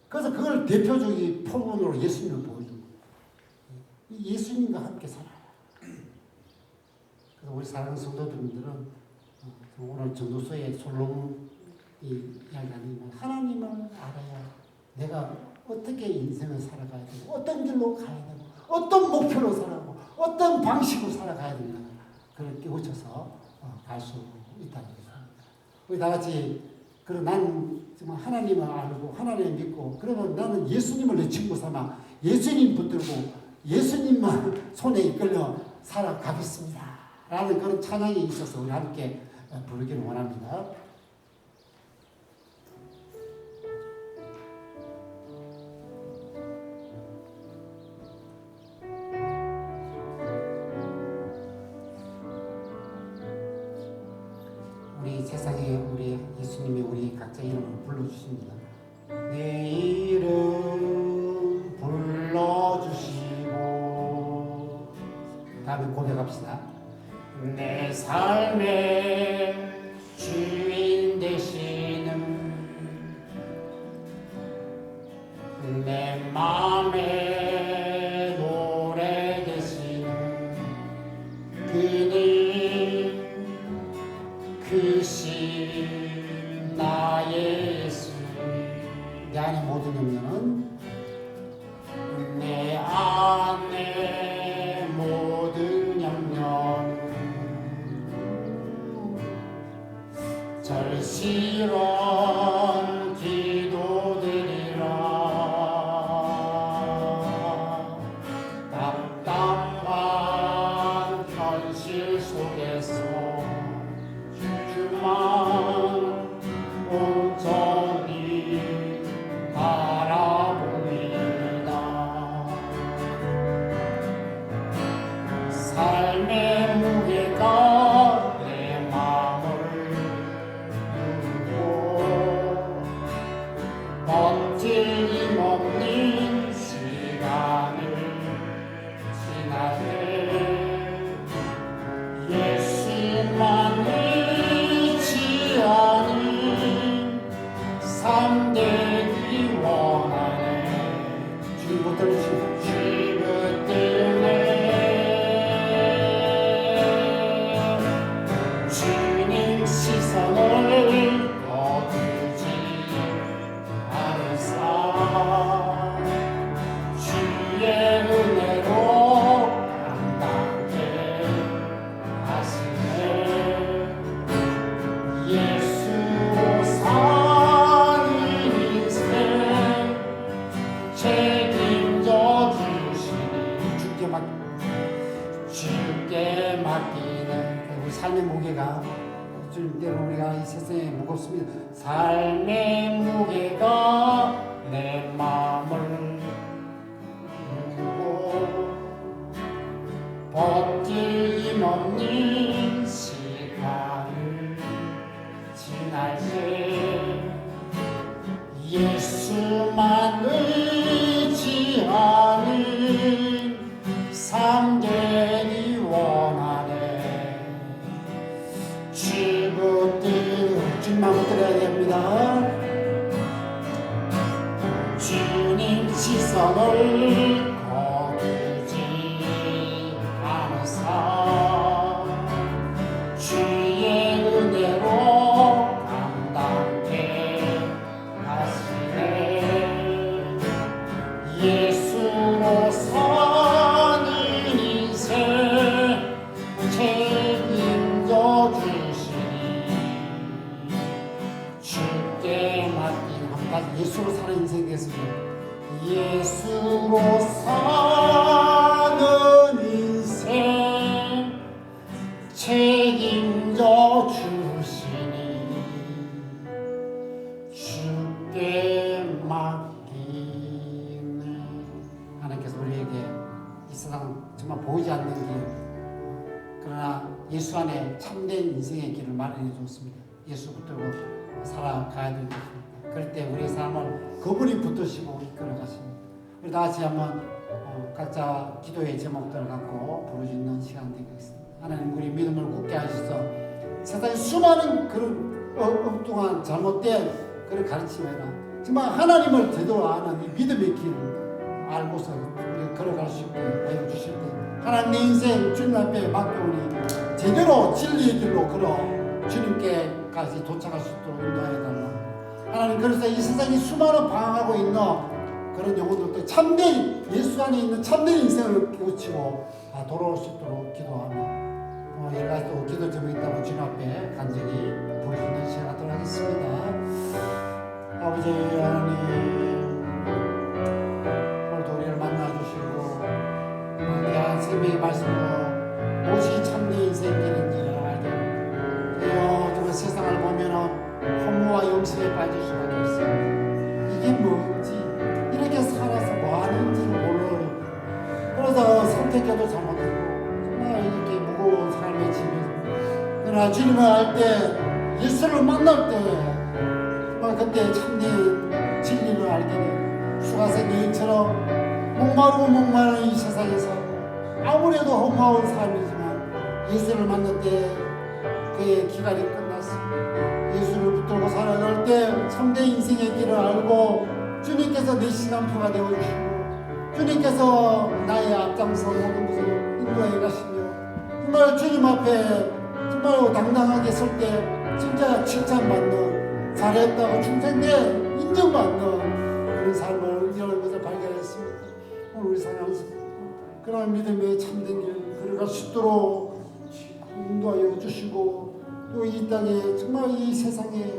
그래서 그걸 대표적인 표본으로 예수님을 보여준 거예요. 예수님과 함께 살아요. 그래서 우리 사랑하는 성도들은 오늘 전도서에 솔로몬이 이야기하는 하나님을 알아야 내가 어떻게 인생을 살아가야 되고 어떤 길로 가야 되고 어떤 목표로 살아가고 어떤 방식으로 살아가야 되나 그걸 깨우쳐서 갈 수 있다는 거죠. 우리 다 같이 그럼 난 정말 하나님을 알고 하나님을 믿고 그러면 나는 예수님을 내 친구 삼아 예수님 붙들고 예수님만 손에 이끌려 살아가겠습니다 라는 그런 찬양이 있어서 우리 함께 부르기를 원합니다. 우리 세상에 우리 예수님이 우리 각자 이름을 불러주십니다. 내 이름 불러주시고 다음에 고백합시다. 내 삶의 주인 되시는 내 마음의 노래 되시는 그는 그신 나의 예수. 내 안에 모든 영역은 내 안에 모든 영역 절실한 우리가 주님대로 우리가 이 세상에 무겁습니다. 삶의 무게가 내 마음을 무거워 버틸 힘없는 시간을 지날 때 예수만 의지하는 삶 되기 원하네. 주님만 붙들어야 됩니다. 주님 시선을 거두지 않으사 주의 은혜로 감당케 하시네. 예수로 사는 인생 책임져 주시니 주께 맡긴 한 가지 예수로 사는 인생이 되겠습니다. 예수로 사는 인생 책임져 주시니 주께 맡기네. 하나님께서 우리에게 이 세상 정말 보이지 않는 길, 그러나 예수 안에 참된 인생의 길을 마련해 줬습니다. 예수 붙들고 살아가야 될 것입니다. 그럴 때 우리의 삶을 그분이 붙드시고 이끌어 가십니다. 우리 다 같이 한번 각자 기도의 제목들을 갖고 부르짖는 시간 되겠습니다. 하나님, 우리 믿음을 굳게 하셔서 세상에 수많은 그런 엉뚱한 잘못된 그런 가르침이나 정말 하나님을 제대로 아는 이 믿음의 길을 알고서 우리가 걸어갈 수 있게 하여 주실 때 하나님, 내 인생 주님 앞에 맡겨오니 제대로 진리의 길로 걸어 주님께까지 도착할 수 있도록 인도하여 달라. 하나님, 그래서 이 세상에 수많은 방황하고 있는 그런 영혼들도 참된 예수 안에 있는 참된 인생을 깨우치고 돌아올 수 있도록 기도하며 여러 가지 또 기도 점이 있다면 주님 앞에 간절히 부르짖는 시간 갖도록 하겠습니다. 아버지 하나님, 오늘도 우리를 만나주시고 귀한 생명의 말씀으로 무엇이 참된 인생의 길인지를 알게 합니다. 정말 세상을 보면은 허무와 염색에 빠질 수밖에 없습니다. 이게 뭔지, 이렇게 살아서 뭐 하는지 모르고, 그래서 선택해도 잘못하고 정말 이렇게 무거운 삶의 짐이. 그러나 주님을 알 때, 예수를 만날 때 정말 그때 참된 진리를 알게 돼요. 수가생 여인처럼 목마른 이 세상에서 아무래도 허무한 삶이지만 예수를 만날 때 그의 기간이 끝났습니다. 예수를 붙들고 살아갈 때 참된 인생의 길을 알고 주님께서 내 시간표가 되어주시고 주님께서 나의 앞장서 모든 것을 인도해 가시며 정말 주님 앞에 정말 당당하게 설 때 진짜 칭찬받는, 잘했다고 충성돼 인정받는 그런 삶을 이루는 것을 발견했습니다. 오늘 우리 살아가면서 그런 믿음의 참된 길 걸어갈 수 있도록 인도하여 주시고, 또 이 땅에 정말 이 세상에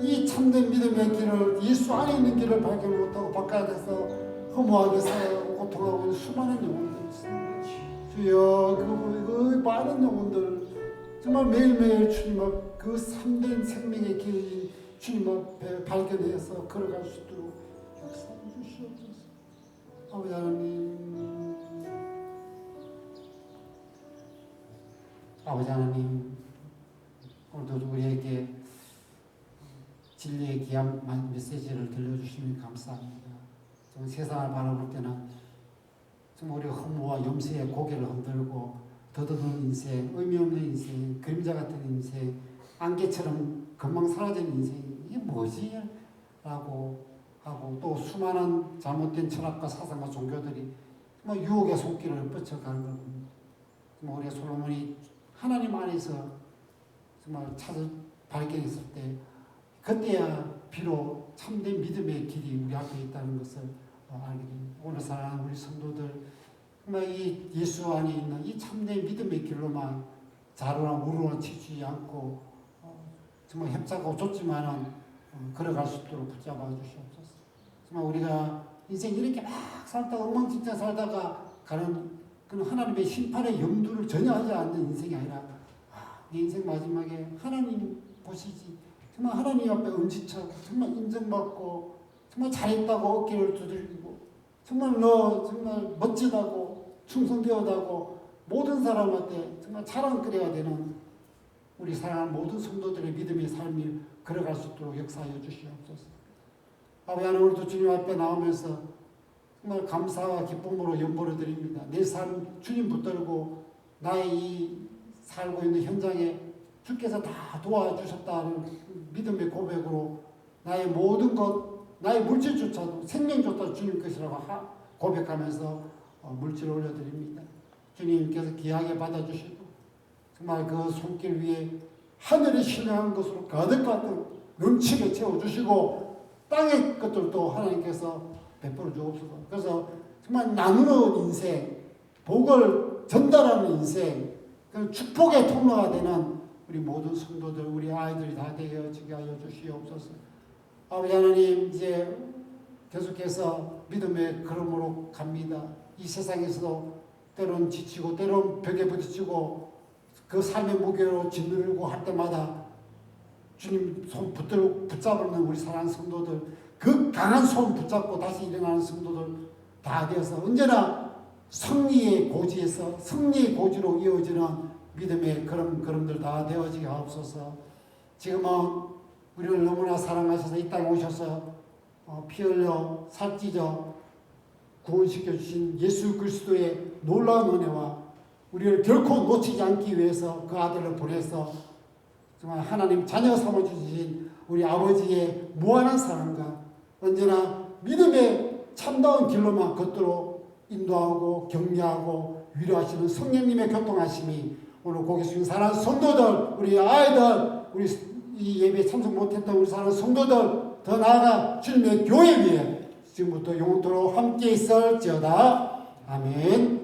이 참된 믿음의 길을, 예수 안에 있는 길을 발견 못하고 바깥에서 허무하게 살아가고 고통하고 있는 수많은 영혼들이 있습니다. 주여, 그 많은 영혼들 정말 매일매일 주님 앞 그 참된 생명의 길인 주님 앞에 발견해서 걸어갈 수 있도록 역사해 주시옵소서. 아버지 하나님, 아버지 하나님, 오늘도 우리에게 진리의 귀한 메시지를 들려주시니 감사합니다. 정말 세상을 바라볼 때는 정말 우리가 허무와 염세에 고개를 흔들고 더듬는 인생, 의미 없는 인생, 그림자 같은 인생, 안개처럼 금방 사라지는 인생, 이게 뭐지? 라고 하고, 또 수많은 잘못된 철학과 사상과 종교들이 정말 유혹의 손길을 뻗쳐가는 걸 봅니다. 정말 우리 솔로몬이 하나님 안에서 정말 발견했을 때 그때야 비로 참된 믿음의 길이 우리 앞에 있다는 것을 알게 됩니다. 오늘 사랑하는 우리 성도들, 정말 이 예수 안에 있는 이 참된 믿음의 길로만 자루나 우루나 치지 않고 정말 협착하고 좁지만은 걸어갈 수 있도록 붙잡아 주시옵소서. 정말 우리가 인생 이렇게 막 살다가 엉망진창 살다가 가는 그런 하나님의 심판의 염두를 전혀 하지 않는 인생이 아니라 내 인생 마지막에 하나님 보시지. 정말 하나님 앞에 엄지척 정말 인정받고 정말 잘했다고 어깨를 두들기고 정말 너 정말 멋지다고 충성되었다고 모든 사람한테 정말 자랑거리가 되는 우리 사랑하는 모든 성도들의 믿음의 삶이 걸어갈 수 있도록 역사하여 주시옵소서. 아버지 하나님, 우리도 주님 앞에 나오면서 정말 감사와 기쁨으로 연보를 드립니다. 내 삶 주님 붙들고 나의 이 살고 있는 현장에 주께서 다 도와주셨다는 믿음의 고백으로 나의 모든 것, 나의 물질조차도 생명조차도 주님 것이라고 고백하면서 물질을 올려드립니다. 주님께서 귀하게 받아주시고 정말 그 손길 위에 하늘이 신령한 것으로 가득가득 넘치게 채워주시고 땅의 것들도 하나님께서 베풀어 주옵소서. 그래서 정말 나누는 인생, 복을 전달하는 인생, 그 축복의 통로가 되는 우리 모든 성도들, 우리 아이들이 다 되어지게 하여 주시옵소서. 아버지 하나님, 이제 계속해서 믿음의 걸음으로 갑니다. 이 세상에서도 때론 지치고 때론 벽에 부딪히고 그 삶의 무게로 짓누르고 할 때마다 주님 손 붙잡는 우리 사랑하는 성도들, 그 강한 손 붙잡고 다시 일어나는 성도들 다 되어서 언제나 승리의 고지에서 승리의 고지로 이어지는 믿음의 걸음들 다 되어지게 하옵소서. 지금은 우리를 너무나 사랑하셔서 이 땅에 오셔서 피 흘려 살찌져 구원시켜 주신 예수 그리스도의 놀라운 은혜와 우리를 결코 놓치지 않기 위해서 그 아들을 보내서 정말 하나님 자녀 삼아주신 우리 아버지의 무한한 사랑과 언제나 믿음의 참다운 길로만 걷도록 인도하고 격려하고 위로하시는 성령님의 교통하심이 오늘 고개 숙인 사랑하는 성도들, 우리 아이들, 우리 이 예배에 참석 못했던 우리 사랑하는 성도들, 더 나아가 주님의 교회 위에 지금부터 영원토록 함께 있을지어다. 아멘.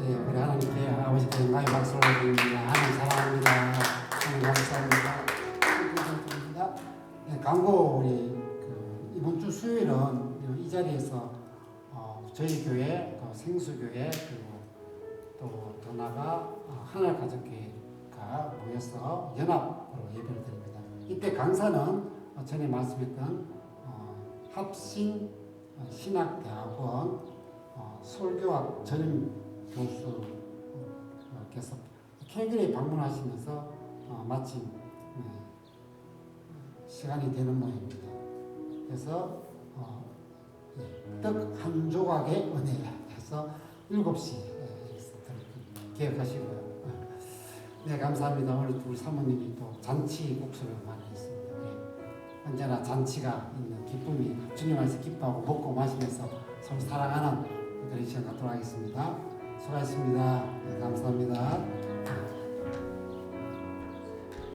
우리 하나님께 아버지께 나의 박수를 드립니다. 하나님 사랑합니다. 하나님 감사합니다. 네, 광고 우리 이번 주 수요일은 이 자리에서 저희 교회, 생수교회 그리고 또 더 나아가 하늘가족교회가 모여서 연합으로 예배를 드립니다. 이때 강사는 전에 말씀했던 합신 신학대학원 설교학 전임 교수께서 캘거리에 방문하시면서 마침 시간이 되는 모양입니다. 그래서 떡 한 조각의 은혜 해서 7시 기억하시고요. 네, 감사합니다. 오늘 우리 사모님이 또 잔치 국수를 많이 했습니다. 네. 언제나 잔치가 있는 기쁨이 주님 안에서 기뻐하고 먹고 마시면서 서로 사랑하는 그런 시간 갖도록 하겠습니다. 수고하셨습니다. 네, 감사합니다.